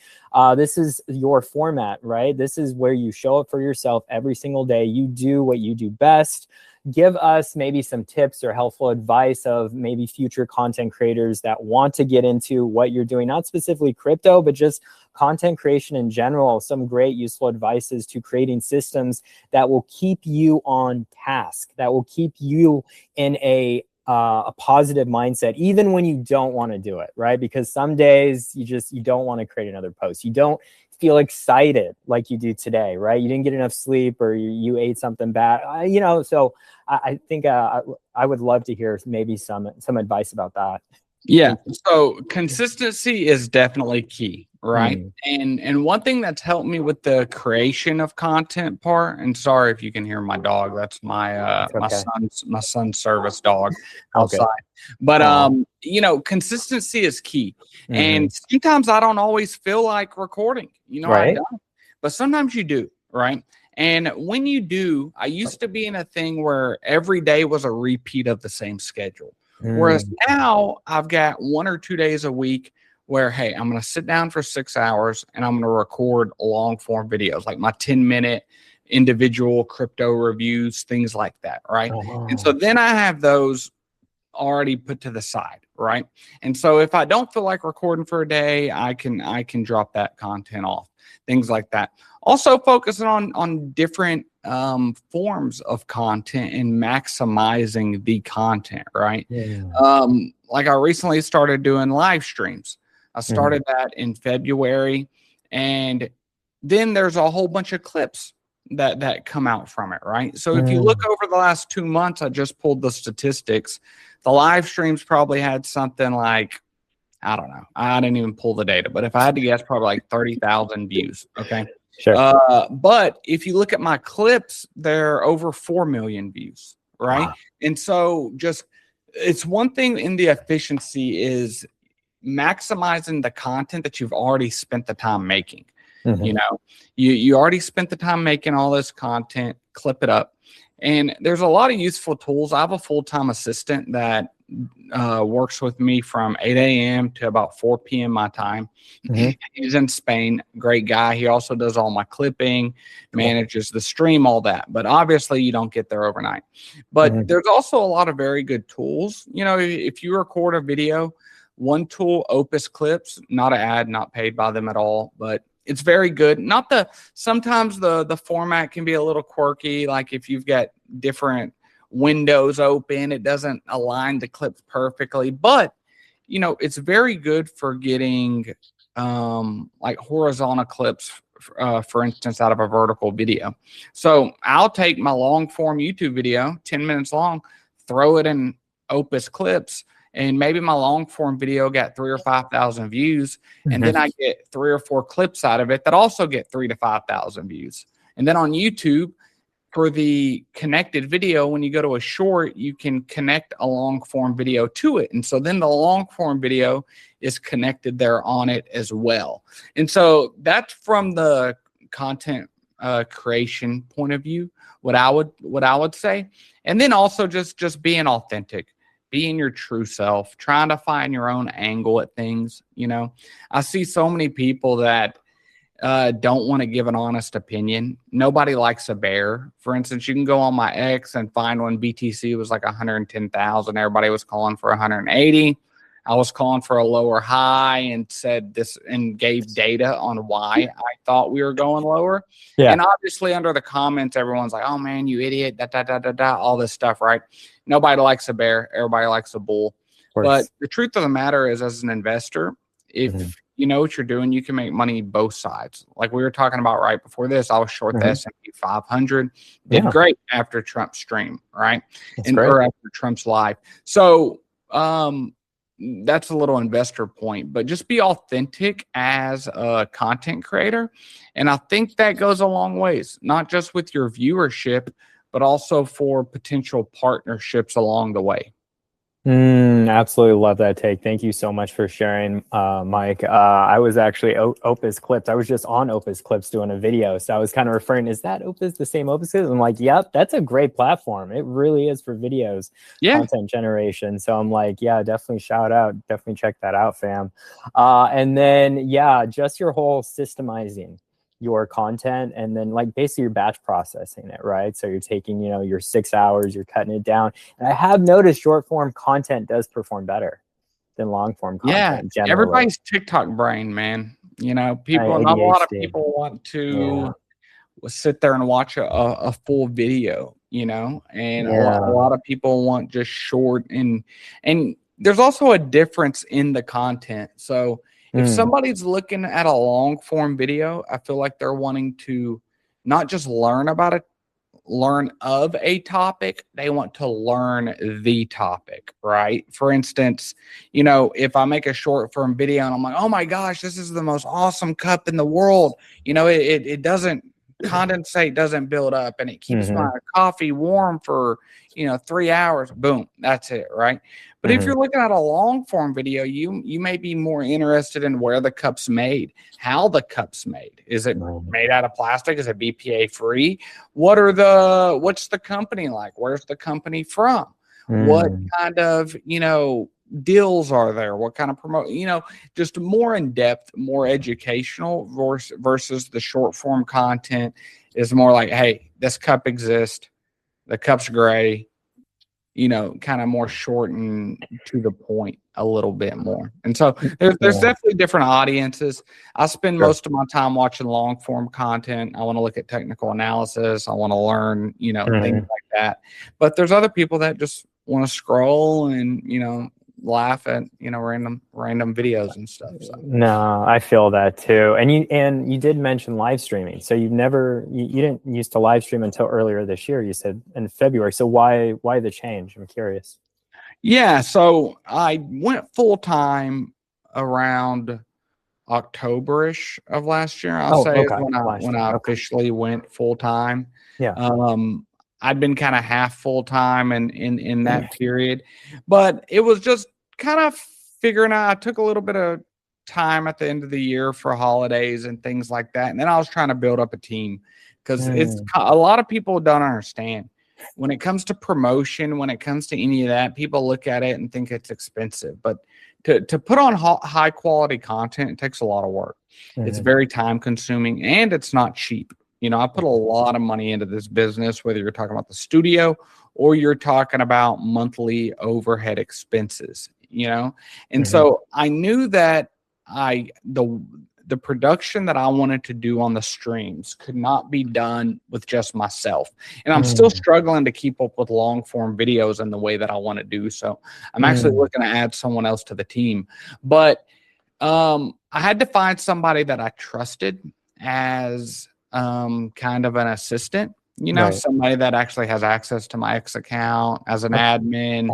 S1: This is your format, right? This is where you show up for yourself every single day. You do what you do best. Give us maybe some tips or helpful advice of maybe future content creators that want to get into what you're doing, not specifically crypto, but just content creation in general. Some great useful advices to creating systems that will keep you on task, that will keep you in a positive mindset, even when you don't want to do it, right? Because some days you don't want to create another post. You don't feel excited like you do today, right? You didn't get enough sleep, or you ate something bad, so I think I would love to hear maybe some advice about that.
S2: Yeah. So consistency is definitely key, right?
S1: Mm,
S2: And one thing that's helped me with the creation of content part, and sorry if you can hear my dog, that's my
S1: it's okay.
S2: my son's service dog
S1: All good.
S2: outside. But
S1: Aw.
S2: consistency is key.
S1: Mhm.
S2: And sometimes I don't always feel like recording. I
S1: Right.
S2: don't. But sometimes you do, right? And when you do, I used to be in a thing where every day was a repeat of the same schedule. Whereas
S1: Mm,
S2: now I've got 1 or 2 days a week where, hey, I'm going to sit down for 6 hours and I'm going to record long form videos, like my 10-minute individual crypto reviews, things like that. Right. And so
S1: oh,
S2: then I have those already put to the side. Right. And so if I don't feel like recording for a day, I can drop that content off, things like that. Also focusing on different forms of content and maximizing the content, right?
S1: yeah.
S2: Like I recently started doing live streams. I
S1: Mhm.
S2: started that in February, and then there's a whole bunch of clips that come out from it, right? So if you look
S1: Mm,
S2: over the last 2 months, I just pulled the statistics. The live streams probably had something like, I don't know. I didn't even pull the data, but if I had to guess, probably like 30,000 views. Okay.
S1: sure.
S2: But if you look at my clips, they're over 4 million views. Right.
S1: Wow.
S2: And so it's one thing in the efficiency is maximizing the content that you've already spent the time making. You
S1: Mhm.
S2: know, you already spent the time making all this content, clip it up. And there's a lot of useful tools. I have a full-time assistant that works with me from 8 a.m. to about 4 p.m. my time.
S1: Mhm.
S2: He's in Spain, great guy. He also does all my clipping,
S1: Cool.
S2: manages the stream, all that. But obviously, you don't get there overnight. But
S1: Mhm.
S2: there's also a lot of very good tools. If you record a video, one tool, Opus Clips, not an ad, not paid by them at all, but it's very good. Sometimes the format can be a little quirky. Like if you've got different windows open, it doesn't align the clips perfectly, but it's very good for getting like horizontal clips for instance, out of a vertical video. So I'll take my long form YouTube video, 10 minutes long, throw it in Opus Clips, and maybe my long form video got 3,000 or 5,000 views. And then I get 3 or 4 clips out of it that also get 3,000 to 5,000 views. And then on YouTube, for the connected video, when you go to a short, you can connect a long form video to it. And so then the long form video is connected there on it as well. And so that's from the content creation point of view, what I would say. And then also just being authentic, being your true self, trying to find your own angle at things. You know, I see so many people that don't want to give an honest opinion. Nobody likes a bear. For instance, you can go on my X and find when BTC was like 110,000. Everybody was calling for 180. I was calling for a lower high and said this and gave data on why I thought we were going lower. Yeah. And obviously under the comments, everyone's like, oh man, you idiot, all this stuff, right? Nobody likes a bear. Everybody likes a bull. But the truth of the matter is, as an investor, if you know what you're doing, you can make money both sides. Like we were talking about right before this, I was short the S&P 500, did great after Trump's stream, right? Or after Trump's live. So that's a little investor point, but just be authentic as a content creator. And I think that goes a long ways, not just with your viewership, but also for potential partnerships along the way.
S1: Absolutely love that take. Thank you so much for sharing, Mike. I was actually Opus Clips. I was just on Opus Clips doing a video. So I was kind of referring, is that Opus the same Opus? I'm like, yep, that's a great platform. It really is for videos, content generation. So I'm like, yeah, definitely shout out. Definitely check that out, fam. And then, yeah, just your whole systemizing your content, and then like basically you're batch processing it, right? So you're taking, you know, your 6 hours, you're cutting it down. And I have noticed short form content does perform better than long form content.
S2: Yeah, everybody's TikTok brain, man. You know, people, not a lot of people want to sit there and watch a full video, you know, and a lot of people want just short, and there's also a difference in the content. So if somebody's looking at a long form video, I feel like they're wanting to not just learn of a topic, they want to learn the topic, right? For instance, you know, if I make a short form video and I'm like, oh my gosh, this is the most awesome cup in the world. You know, it doesn't condensate, doesn't build up, and it keeps my coffee warm for, you know, 3 hours. Boom, that's it, right? But if you're looking at a long form video, you may be more interested in where the cup's made, how the cup's made. Is it made out of plastic? Is it BPA free? What's the company like? Where's the company from? What kind of, you know, deals are there? What kind of you know, just more in depth, more educational versus the short form content is more like, hey, this cup exists. The cup's gray. You know, kind of more short and to the point a little bit more. And so there's definitely different audiences. I spend most of my time watching long form content. I want to look at technical analysis. I want to learn, you know, things like that. But there's other people that just want to scroll and, you know, laugh at, you know, random videos and stuff. So.
S1: No, I feel that too. And you did mention live streaming. So you didn't used to live stream until earlier this year. You said in February. So why the change? I'm curious.
S2: Yeah, so I went full time around October-ish of last year. I'll say when I officially went full time.
S1: Yeah.
S2: I'd been kind of half full time in that period, but it was just kind of figuring out. I took a little bit of time at the end of the year for holidays and things like that, and then I was trying to build up a team because it's a lot of people don't understand when it comes to promotion, when it comes to any of that. People look at it and think it's expensive, but to put on high quality content, it takes a lot of work. It's very time consuming and it's not cheap. You know, I put a lot of money into this business, whether you're talking about the studio or you're talking about monthly overhead expenses, you know? And so I knew that the production that I wanted to do on the streams could not be done with just myself. And I'm still struggling to keep up with long form videos in the way that I want to do. So I'm actually looking to add someone else to the team. But I had to find somebody that I trusted as kind of an assistant,
S1: Right.
S2: somebody that actually has access to my X account as an admin,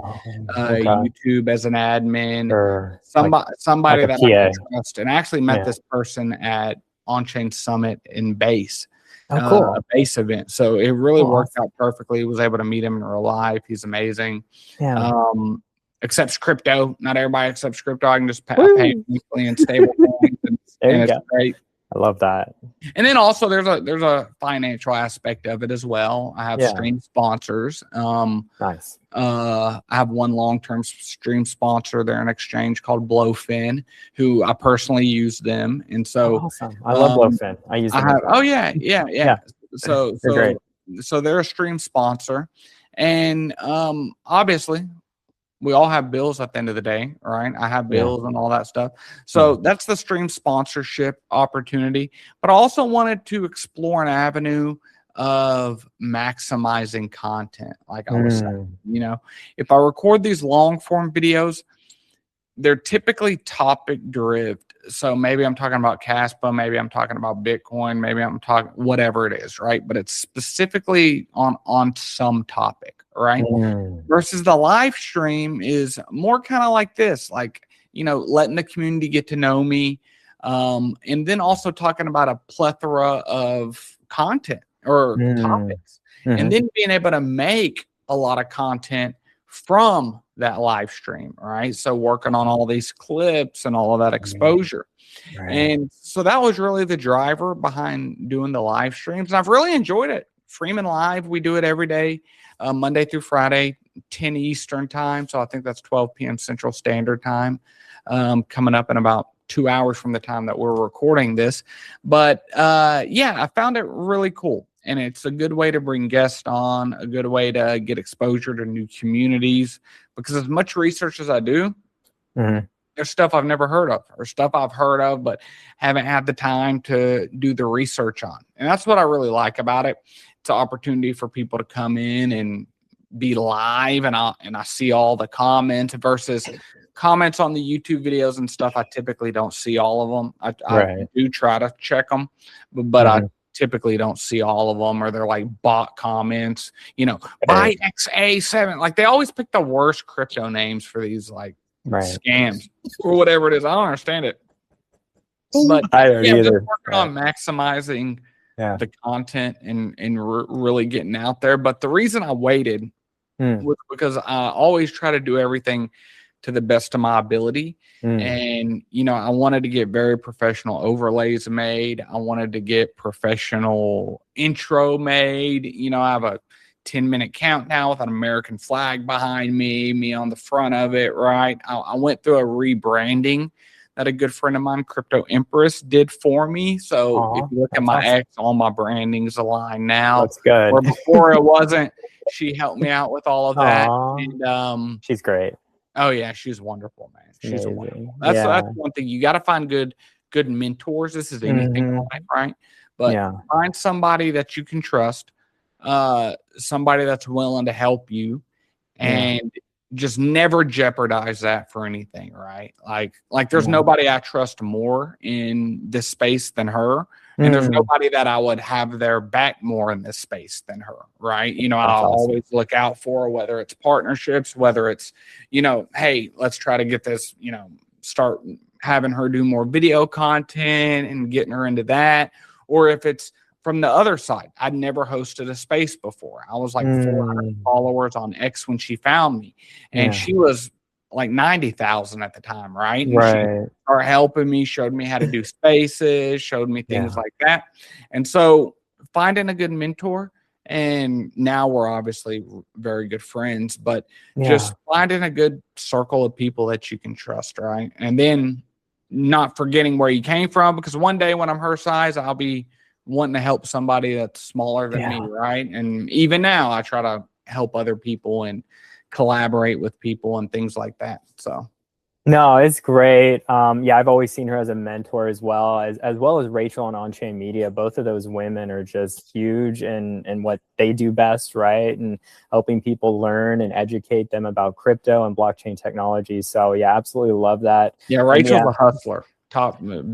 S1: Okay.
S2: YouTube as an admin,
S1: Or
S2: somebody
S1: like a
S2: that I
S1: PA.
S2: can trust. And I actually met
S1: Yeah.
S2: this person at On-Chain Summit in Base,
S1: Oh, cool.
S2: a Base event. So it really
S1: Oh,
S2: worked out perfectly. Was able to meet him in real life. He's amazing.
S1: Yeah.
S2: Accepts crypto. Not everybody accepts crypto. I can just pay
S1: Woo!
S2: weekly in stable coins, and it's great.
S1: I love that.
S2: And then also there's a financial aspect of it as well. I have stream sponsors.
S1: Nice.
S2: I have one long-term stream sponsor. They're an exchange called Blowfin, who I personally use them. And so
S1: Awesome. I love Blowfin. I use them.
S2: oh yeah. So
S1: great.
S2: So they're a stream sponsor. And obviously we all have bills at the end of the day, right? I have bills and all that stuff. So that's the stream sponsorship opportunity. But I also wanted to explore an avenue of maximizing content. Like I was saying, if I record these long form videos, they're typically topic derived. So maybe I'm talking about Caspa, maybe I'm talking about Bitcoin, maybe I'm talking whatever it is, right? But it's specifically on some topic, right? Versus the live stream is more kind of like this, like, letting the community get to know me. And then also talking about a plethora of content or topics, and then being able to make a lot of content from that live stream, right? So working on all these clips and all of that exposure. And so that was really the driver behind doing the live streams. And I've really enjoyed it. Freeman Live, we do it every day, Monday through Friday, 10 Eastern time. So I think that's 12 p.m. Central Standard Time, coming up in about 2 hours from the time that we're recording this. But I found it really cool. And it's a good way to bring guests on, a good way to get exposure to new communities. Because as much research as I do, there's stuff I've never heard of, or stuff I've heard of but haven't had the time to do the research on. And that's what I really like about it. It's an opportunity for people to come in and be live, and I see all the comments versus comments on the YouTube videos and stuff. I typically don't see all of them. I do try to check them, but I typically don't see all of them, or they're like bot comments, buy XA7. Like they always pick the worst crypto names for these like scams or whatever it is. I don't understand it. But
S1: I don't either.
S2: Just working on maximizing the content and really getting out there. But the reason I waited was because I always try to do everything to the best of my ability. And, I wanted to get very professional overlays made. I wanted to get professional intro made. I have a 10-minute countdown with an American flag behind me on the front of it, right? I went through a rebranding that a good friend of mine, Crypto Empress, did for me. So if you look at my X, all my branding's aligned now.
S1: That's good.
S2: Where before it wasn't. She helped me out with all of that. And
S1: she's great.
S2: Oh yeah, she's wonderful, man. She's wonderful. That's one thing. You got to find good mentors. This is anything in life, right? But find somebody that you can trust, somebody that's willing to help you, and just never jeopardize that for anything, right? Like there's nobody I trust more in this space than her. And there's nobody that I would have their back more in this space than her, right? I'll always look out for her, whether it's partnerships, whether it's, hey, let's try to get this, start having her do more video content and getting her into that. Or if it's from the other side, I'd never hosted a space before. I was like 400 followers on X when she found me. And she was like 90,000 at the time, right? And she started helping me, showed me how to do spaces, showed me things like that. And so finding a good mentor, and now we're obviously very good friends, but just finding a good circle of people that you can trust, right? And then not forgetting where you came from, because one day when I'm her size, I'll be wanting to help somebody that's smaller than me, right? And even now I try to help other people and collaborate with people and things like that. So
S1: no, it's great. I've always seen her as a mentor as well as Rachel on On-Chain Media. Both of those women are just huge in what they do best, right? And helping people learn and educate them about crypto and blockchain technology. So absolutely love that.
S2: Yeah, Rachel's a hustler.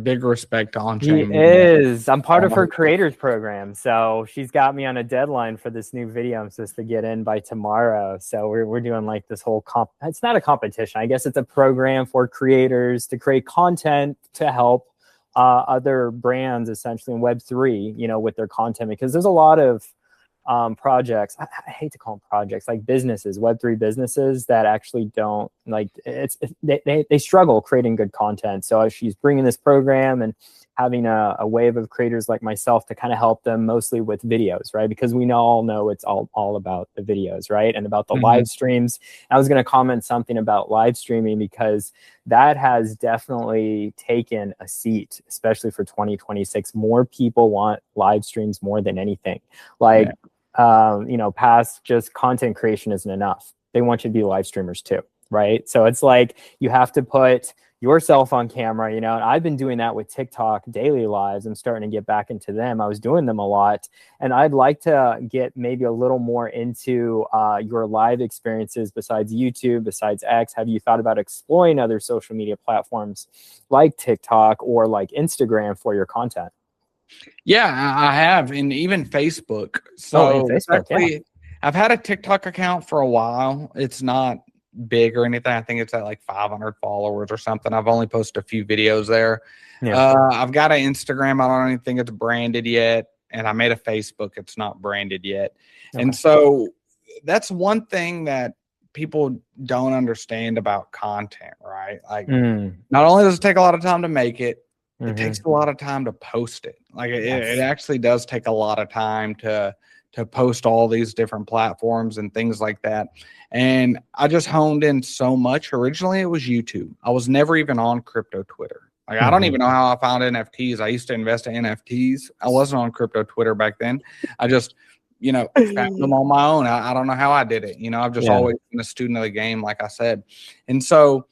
S2: big respect to
S1: He
S2: on-chain.
S1: is. I'm part of her creators program. So she's got me on a deadline for this new video I'm supposed to get in by tomorrow. So we're doing like this whole it's not a competition. I guess it's a program for creators to create content to help other brands essentially in Web3, you know, with their content, because there's a lot of projects. I hate to call them projects, like businesses, Web3 businesses that actually don't like they struggle creating good content. So she's bringing this program and having a wave of creators like myself to kind of help them mostly with videos, right? Because we all know it's all about the videos, right? And about the live streams. I was going to comment something about live streaming because that has definitely taken a seat, especially for 2026. More people want live streams more than anything. Like, you know, past just content creation isn't enough. They want you to be live streamers too, right? So it's like you have to put yourself on camera, you know, and I've been doing that with TikTok daily lives. I'm starting to get back into them. I was doing them a lot, and I'd like to get maybe a little more into your live experiences besides YouTube, besides X. Have you thought about exploring other social media platforms like TikTok or like Instagram for your content?
S2: Yeah, I have, and even Facebook. So
S1: Facebook,
S2: actually, I've had a TikTok account for a while. It's not big or anything. I think it's at like 500 followers or something. I've only posted a few videos there. I've got an Instagram. I don't even think it's branded yet. And I made a Facebook. It's not branded yet. And so that's one thing that people don't understand about content, right? Like, not only does it take a lot of time to make it, it takes a lot of time to post it. Like it actually does take a lot of time to post all these different platforms and things like that. And I just honed in so much. Originally, it was YouTube. I was never even on crypto Twitter. Like I don't even know how I found NFTs. I used to invest in NFTs. I wasn't on crypto Twitter back then. I just, you know, found them on my own. I don't know how I did it. You know, I've just always been a student of the game, like I said. And so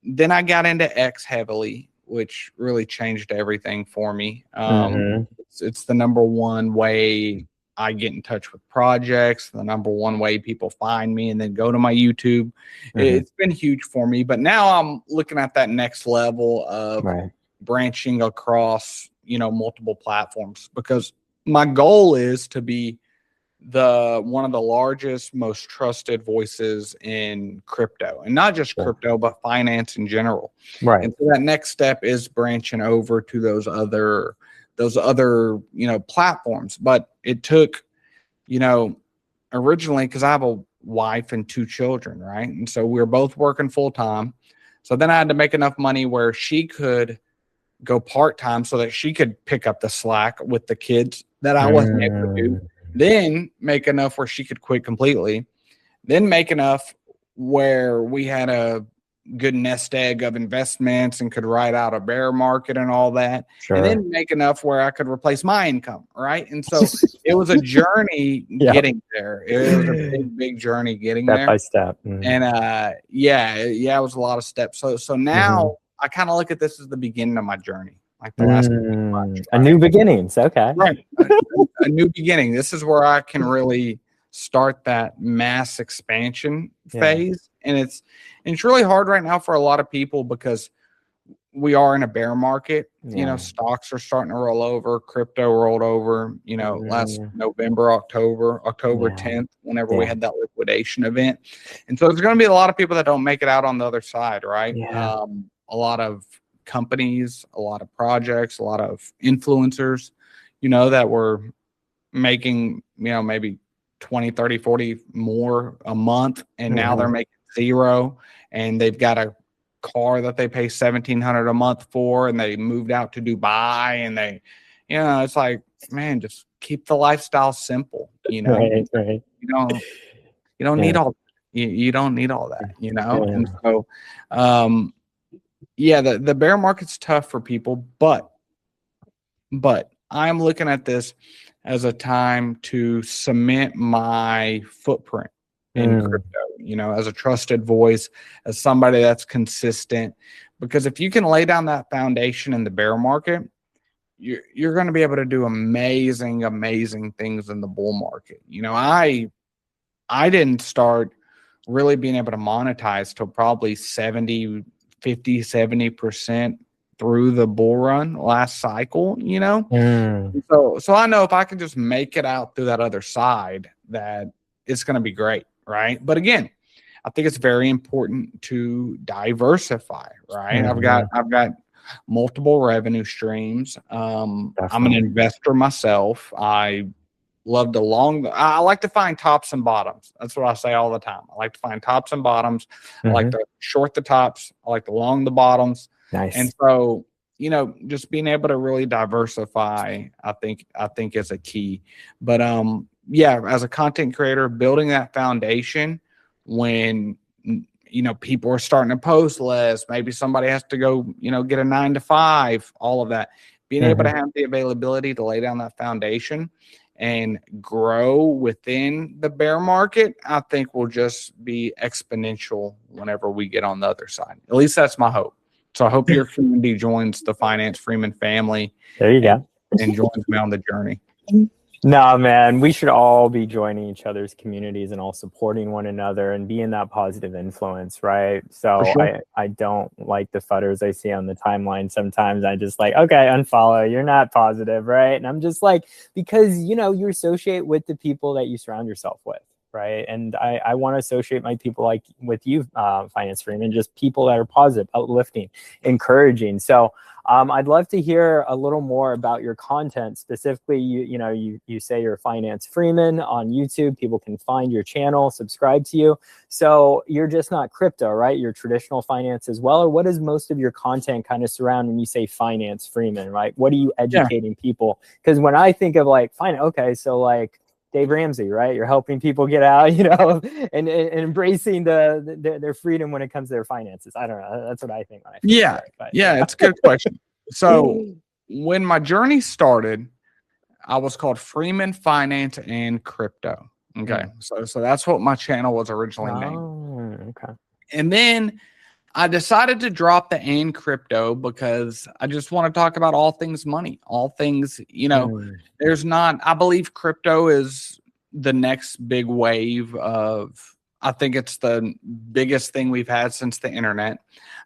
S2: then I got into X heavily, which really changed everything for me. It's the number one way I get in touch with projects, the number one way people find me and then go to my YouTube. It's been huge for me. But now I'm looking at that next level of branching across, you know, multiple platforms, because my goal is to be one of the largest, most trusted voices in crypto, and not just crypto, but finance in general. And so that next step is branching over to those other, you know, platforms. But it took, you know, originally, because I have a wife and 2 children, right? And so we were both working full time. So then I had to make enough money where she could go part-time so that she could pick up the slack with the kids that I wasn't able to do. Then make enough where she could quit completely. Then make enough where we had a good nest egg of investments and could ride out a bear market and all that. And then make enough where I could replace my income, right? And so it was a journey getting there. It was a big journey getting there.
S1: Step by step.
S2: And it was a lot of steps. So now I kind of look at this as the beginning of my journey. Like the last
S1: a new beginnings.
S2: Right. A new beginning. This is where I can really start that mass expansion phase. And it's really hard right now for a lot of people because we are in a bear market. You know, stocks are starting to roll over, crypto rolled over, you know, last November, October 10th, whenever we had that liquidation event. And so there's going to be a lot of people that don't make it out on the other side, right? A lot of companies, a lot of projects, a lot of influencers, you know, that were making, you know, maybe 20, 30, 40 more a month. And now they're making 0, and they've got a car that they pay $1,700 a month for, and they moved out to Dubai, and they, you know, it's like, man, just keep the lifestyle simple, you know. You don't need all, you don't need all that, you know. And so the bear market's tough for people, but I'm looking at this as a time to cement my footprint in crypto, you know, as a trusted voice, as somebody that's consistent. Because if you can lay down that foundation in the bear market, you're going to be able to do amazing things in the bull market. You know, I didn't start really being able to monetize till probably 70% through the bull run last cycle,
S1: Mm.
S2: So I know if I can just make it out through that other side, that it's going to be great, right? But again, I think it's very important to diversify, right?
S1: Mhm.
S2: I've got multiple revenue streams. I'm an
S1: Definitely.
S2: investor myself. I I like to find tops and bottoms. That's what I say all the time. I like to find tops and bottoms. I like
S1: Mhm.
S2: to short the tops. I like to long the bottoms. And
S1: Nice.
S2: so, just being able to really diversify, I think is a key. But yeah, as a content creator, building that foundation when people are starting to post less, maybe somebody has to go, get a 9 to 5, all of that. Being able to
S1: Mhm.
S2: have the availability to lay down that foundation and grow within the bear market, I think will just be exponential whenever we get on the other side. At least that's my hope. So I hope your community joins the Finance Freeman family
S1: There you
S2: and,
S1: go.
S2: and joins me on the journey.
S1: No, man, we should all be joining each other's communities and all supporting one another and being that positive influence, right?
S2: For
S1: So
S2: sure.
S1: I don't like the futters I see on the timeline. Sometimes I just like, okay, unfollow. You're not positive, right? And I'm just like, because you associate with the people that you surround yourself with. Right. And I want to associate my people like with you, Finance Freeman, just people that are positive, uplifting, encouraging. So I'd love to hear a little more about your content. Specifically, you say you're Finance Freeman on YouTube. People can find your channel, subscribe to you. So you're just not crypto, right? You're traditional finance as well. Or what does most of your content kind of surround when you say Finance Freeman, right? What are you educating people? Because when I think of like finance, okay, so like Dave Ramsey, right? You're helping people get out, and embracing their freedom when it comes to their finances. I don't know. That's what I think when I think of
S2: Yeah.
S1: it. But
S2: Yeah. It's a good question. So when my journey started, I was called Freeman Finance and Crypto. Okay. So that's what my channel was originally named.
S1: Oh, okay.
S2: And then I decided to drop the and crypto because I just want to talk about all things money, all things, I believe crypto is the next big wave I think it's the biggest thing we've had since the internet.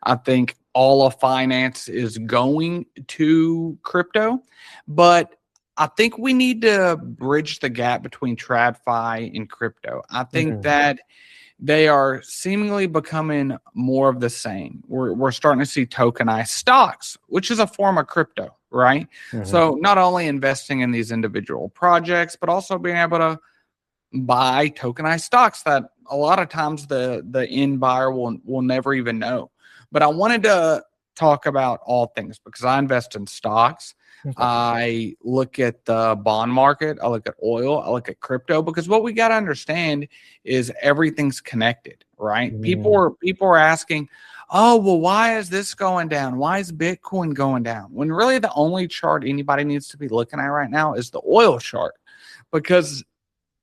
S2: I think all of finance is going to crypto, but I think we need to bridge the gap between TradFi and crypto. I think that they are seemingly becoming more of the same. We're starting to see tokenized stocks, which is a form of crypto, right? So not only investing in these individual projects, but also being able to buy tokenized stocks that a lot of times the end buyer will never even know. But I wanted to talk about all things because I invest in stocks.
S1: Okay.
S2: I look at the bond market. I look at oil. I look at crypto because what we got to understand is everything's connected, right? People are asking, oh, well, why is this going down? Why is Bitcoin going down? When really the only chart anybody needs to be looking at right now is the oil chart because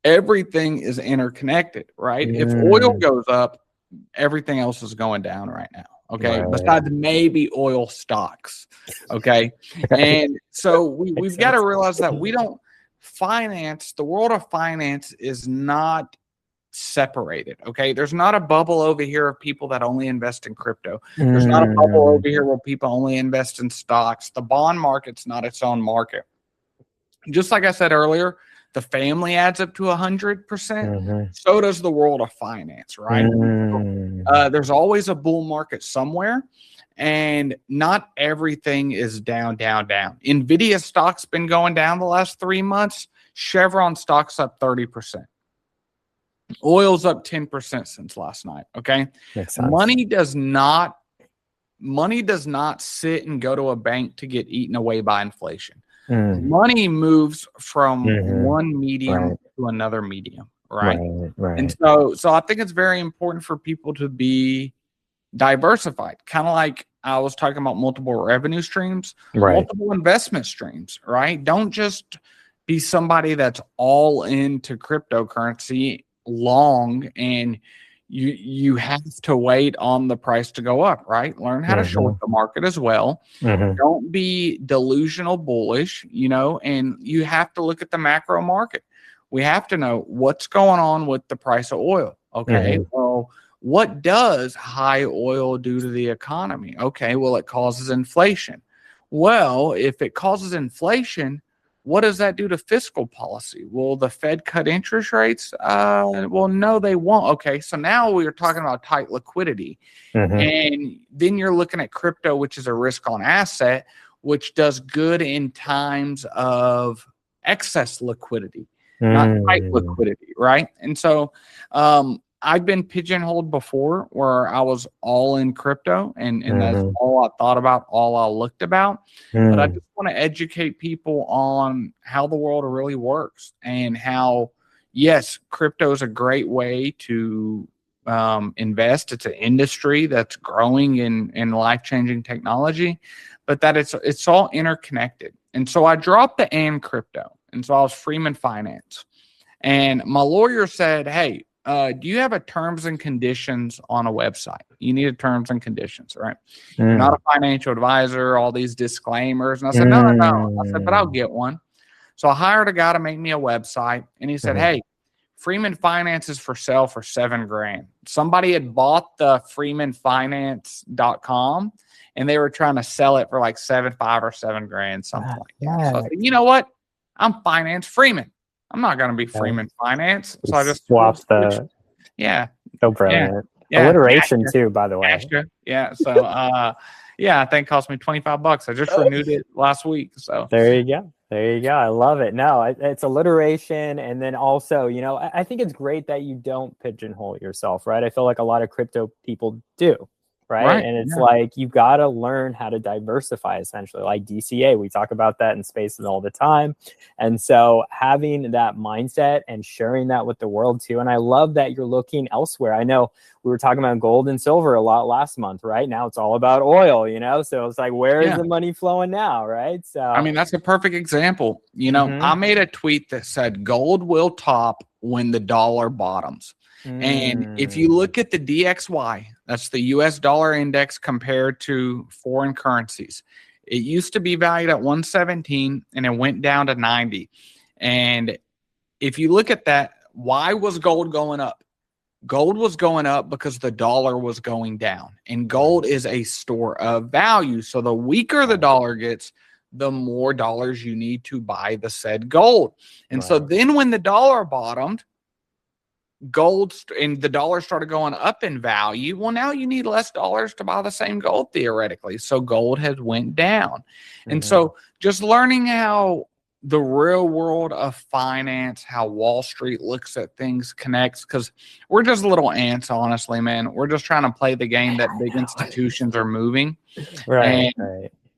S2: everything is interconnected, right? If oil goes up, everything else is going down right now. Okay.
S1: Right.
S2: Besides maybe oil stocks. Okay. And so we've got to realize that we don't finance, the world of finance is not separated. Okay. There's not a bubble over here of people that only invest in crypto. There's not a bubble over here where people only invest in stocks. The bond market's not its own market. Just like I said earlier, the family adds up to 100%. So does the world of finance, right? There's always a bull market somewhere, and not everything is down, down, down. Nvidia stock's been going down the last 3 months. Chevron stock's up 30%. Oil's up 10% since last night. Okay.
S1: Makes sense.
S2: Money does not sit and go to a bank to get eaten away by inflation. Money moves from one medium to another medium, right? And so I think it's very important for people to be diversified, kind of like I was talking about multiple revenue streams, multiple investment streams, right? Don't just be somebody that's all into cryptocurrency long and you have to wait on the price to go up, right? Learn how to short the market as well. Don't be delusional bullish, and you have to look at the macro market. We have to know what's going on with the price of oil. Okay. Well, what does high oil do to the economy? Okay, well, it causes inflation. Well, if it causes inflation, what does that do to fiscal policy? Will the Fed cut interest rates? Well, no, they won't. Okay, so now we are talking about tight liquidity. And then you're looking at crypto, which is a risk on asset, which does good in times of excess liquidity, not tight liquidity, right? And so I've been pigeonholed before where I was all in crypto and that's all I thought about, all I looked about. But I just want to educate people on how the world really works and how, yes, crypto is a great way to invest. It's an industry that's growing in life-changing technology, but that it's all interconnected. And so I dropped the and crypto. And so I was Freeman Finance. And my lawyer said, hey, do you have a terms and conditions on a website? You need a terms and conditions, right? You're not a financial advisor, all these disclaimers. And I said, no. I said, but I'll get one. So I hired a guy to make me a website. And he said, hey, Freeman Finance is for sale for $7,000. Somebody had bought the freemanfinance.com and they were trying to sell it for like $7,500 or $7,000, something like that. So I said, you know what? I'm Finance Freeman. I'm not going to be Freeman Finance. So I just
S1: swapped the.
S2: Yeah.
S1: So brilliant.
S2: Yeah.
S1: Alliteration too, by the way.
S2: Yeah. So, I think it cost me $25. I just renewed it last week. So
S1: there you go. There you go. I love it. No, it's alliteration. And then also, I think it's great that you don't pigeonhole yourself, right? I feel like a lot of crypto people do, right? And it's like, you got to learn how to diversify, essentially, like DCA. We talk about that in spaces all the time. And so having that mindset and sharing that with the world too. And I love that you're looking elsewhere. I know we were talking about gold and silver a lot last month, right? Now it's all about oil, So it's like, where is the money flowing now, right? So
S2: I mean, that's a perfect example. I made a tweet that said gold will top when the dollar bottoms. And if you look at the DXY, that's the US dollar index compared to foreign currencies, it used to be valued at 117 and it went down to 90. And if you look at that, why was gold going up? Gold was going up because the dollar was going down, and gold is a store of value. So the weaker the dollar gets, the more dollars you need to buy the said gold. And so then when the dollar bottomed, gold and the dollar started going up in value. Well, now you need less dollars to buy the same gold theoretically. So gold has went down. And so just learning how the real world of finance, how Wall Street looks at things connects, because we're just little ants, honestly, man. We're just trying to play the game that big institutions are moving.
S1: Right.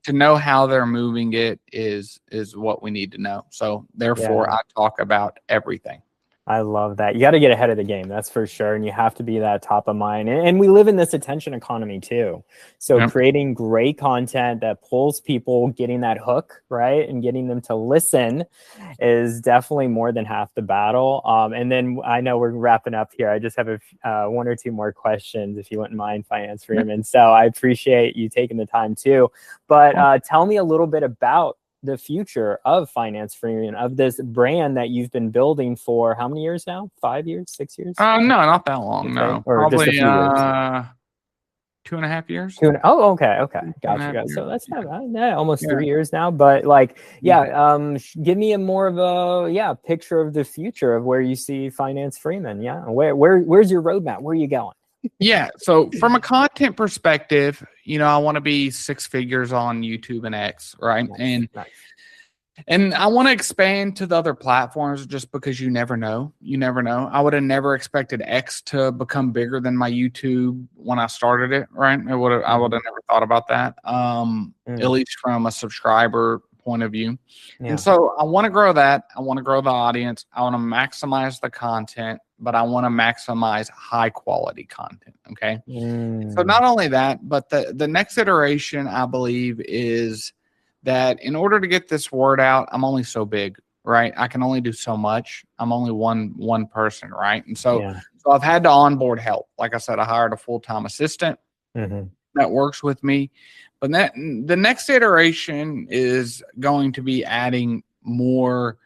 S2: To know how they're moving it is what we need to know. So therefore, I talk about everything.
S1: I love that. You got to get ahead of the game. That's for sure. And you have to be that top of mind. And we live in this attention economy too. So creating great content that pulls people, getting that hook, right? And getting them to listen is definitely more than half the battle. And then I know we're wrapping up here. I just have one or two more questions, if you wouldn't mind, Finance Freeman. So I appreciate you taking the time too. But tell me a little bit about the future of Finance Freeman, of this brand that you've been building for how many years now? 5 years, 6 years?
S2: No, not that long. No,
S1: or
S2: probably
S1: just a few years.
S2: 2.5 years.
S1: Okay. Gotcha. So that's almost 3 years now. But give me a more of a picture of the future of where you see Finance Freeman. Yeah, where's your roadmap? Where are you going?
S2: So from a content perspective, I want to be 6 figures on YouTube and X, right? And I want to expand to the other platforms just because you never know. I would have never expected X to become bigger than my YouTube when I started it, right? I would have never thought about that, at least from a subscriber point of view. And so I want to grow that. I want to grow the audience. I want to maximize the content, but I want to maximize high quality content. Okay. So not only that, but the next iteration, I believe, is that in order to get this word out, I'm only so big, right? I can only do so much. I'm only one person, right? And so I've had to onboard help. Like I said, I hired a full-time assistant that works with me. But the next iteration is going to be adding more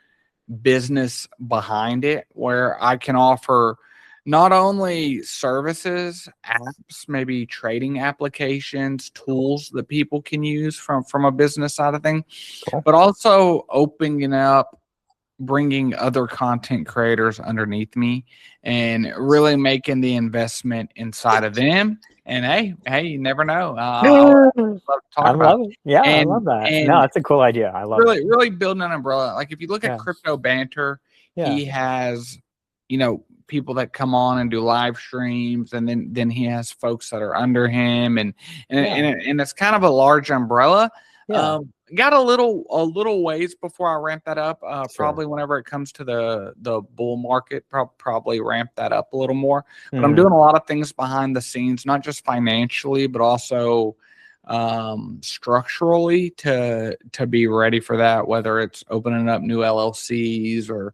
S2: business behind it, where I can offer not only services, apps, maybe trading applications, tools that people can use from a business side of thing,
S1: Cool.
S2: but also opening up, bringing other content creators underneath me and really making the investment inside of them. And hey, you never know. I love to
S1: I
S2: talk about
S1: love it. Yeah, I
S2: and
S1: love that. No,
S2: and
S1: that's a cool idea. I love it.
S2: really building an umbrella. Like if you look at
S1: Yeah.
S2: Crypto Banter,
S1: Yeah.
S2: he has, people that come on and do live streams, and then he has folks that are under him, and it's kind of a large umbrella.
S1: Yeah.
S2: Got a little ways before I ramp that up.
S1: Sure.
S2: Probably whenever it comes to the bull market, probably ramp that up a little more. But
S1: Mm-hmm.
S2: I'm doing a lot of things behind the scenes, not just financially, but also structurally to be ready for that, whether it's opening up new LLCs or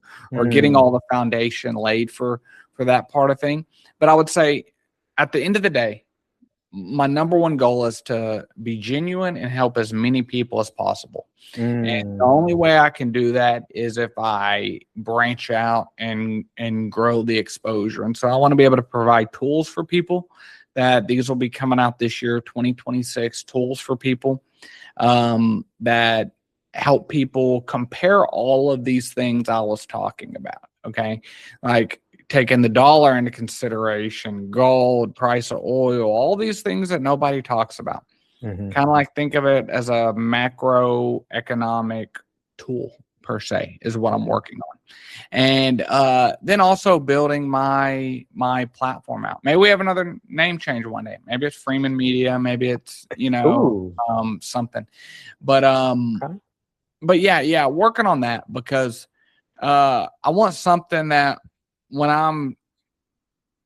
S2: getting all the foundation laid for that part of thing. But I would say at the end of the day, my number one goal is to be genuine and help as many people as possible. And the only way I can do that is if I branch out and grow the exposure. And so I want to be able to provide tools for people. That these will be coming out this year, 2026, tools for people that help people compare all of these things I was talking about. Okay. Like taking the dollar into consideration, gold, price of oil, all these things that nobody talks about.
S1: Mm-hmm.
S2: Kind of like think of it as a macroeconomic tool per se is what I'm working on. And then also building my platform out. Maybe we have another name change one day. Maybe it's Freeman Media. Maybe it's something. But
S1: Okay.
S2: but yeah, working on that because I want something that when I'm,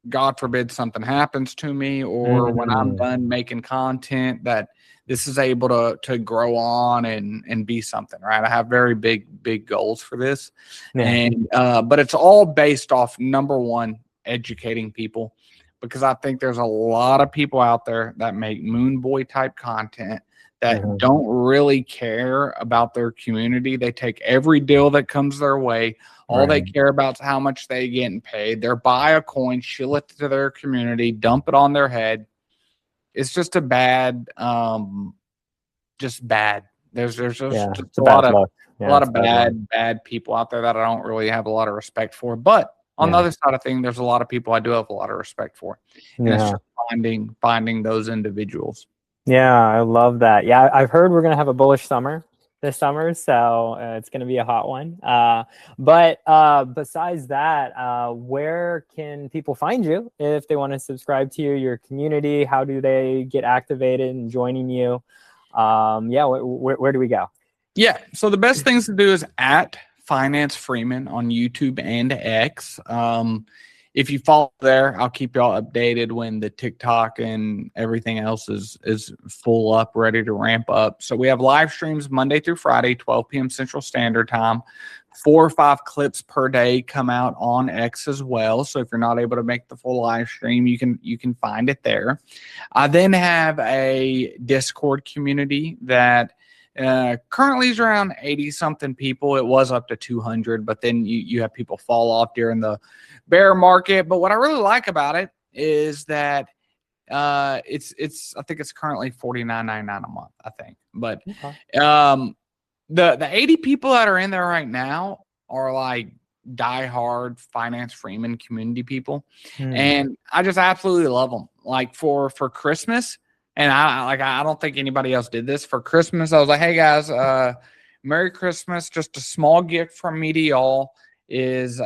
S2: God forbid, something happens to me, or when I'm done making content, that this is able to grow on and be something, right? I have very big goals for this.
S1: Yeah.
S2: And but it's all based off, number one, educating people, because I think there's a lot of people out there that make moon boy type content that don't really care about their community. They take every deal that comes their way. All they care about is how much they getting paid. They're buy a coin, shill it to their community, dump it on their head. It's just a bad, just bad. There's just a lot of bad people out there that I don't really have a lot of respect for. But on the other side of things, there's a lot of people I do have a lot of respect for. And it's just finding those individuals.
S1: Yeah, I love that. Yeah, I've heard we're gonna have a bullish summer this summer, so it's gonna be a hot one. But besides that, where can people find you if they want to subscribe to your community? How do they get activated and joining you? Where do we go?
S2: Yeah, so the best things to do is at Finance Freeman on YouTube and X. If you follow there, I'll keep y'all updated when the TikTok and everything else is full up, ready to ramp up. So we have live streams Monday through Friday, 12 p.m. Central Standard Time. 4 or 5 clips per day come out on X as well. So if you're not able to make the full live stream, you can find it there. I then have a Discord community that currently is around 80 something people. It was up to 200, but then you have people fall off during the bear market. But what I really like about it is that it's I think it's currently $49.99 a month, I think. But the 80 people that are in there right now are like diehard Finance Freeman community people, and I just absolutely love them. Like for Christmas. And I don't think anybody else did this. For Christmas, I was like, hey guys, Merry Christmas. Just a small gift from me to y'all is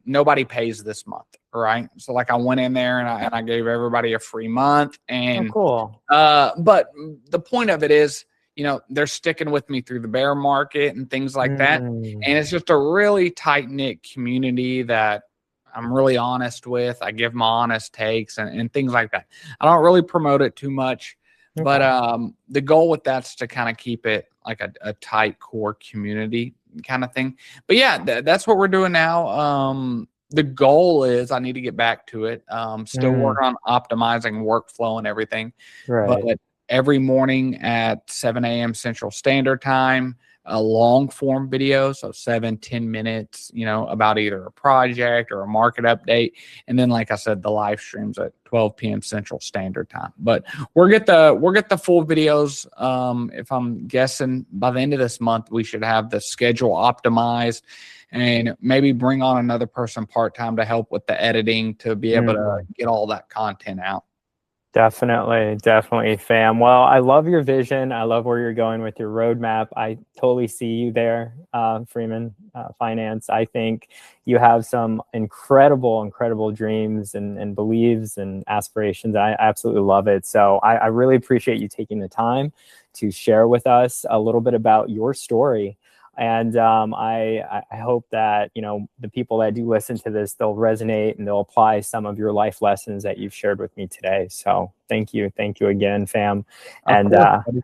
S2: nobody pays this month, right? So like I went in there and I gave everybody a free month. And
S1: cool.
S2: But the point of it is, they're sticking with me through the bear market and things like that. And it's just a really tight-knit community that I'm really honest with. I give my honest takes and things like that. I don't really promote it too much, but the goal with that's to kind of keep it like a tight core community kind of thing. But yeah, that's what we're doing now. The goal is I need to get back to it. Still working on optimizing workflow and everything. But every morning at 7 a.m. Central Standard Time, a long form video, so 7-10 minutes, about either a project or a market update, and then like I said, the live streams at 12 p.m. Central Standard Time. But we'll get the full videos. If I'm guessing by the end of this month, we should have the schedule optimized, and maybe bring on another person part-time to help with the editing to be able to get all that content out.
S1: Definitely, fam. Well, I love your vision. I love where you're going with your roadmap. I totally see you there, Freeman Finance. I think you have some incredible dreams and beliefs and aspirations. I absolutely love it. So I really appreciate you taking the time to share with us a little bit about your story. And I hope that, the people that do listen to this, they'll resonate and they'll apply some of your life lessons that you've shared with me today. So thank you again, fam. And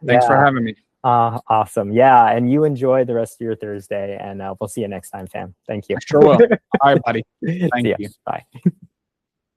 S2: thanks for having me.
S1: Awesome. Yeah. And you enjoy the rest of your Thursday, and we'll see you next time, fam. Thank you.
S2: I sure will. All right, buddy. Thank you.
S1: Bye.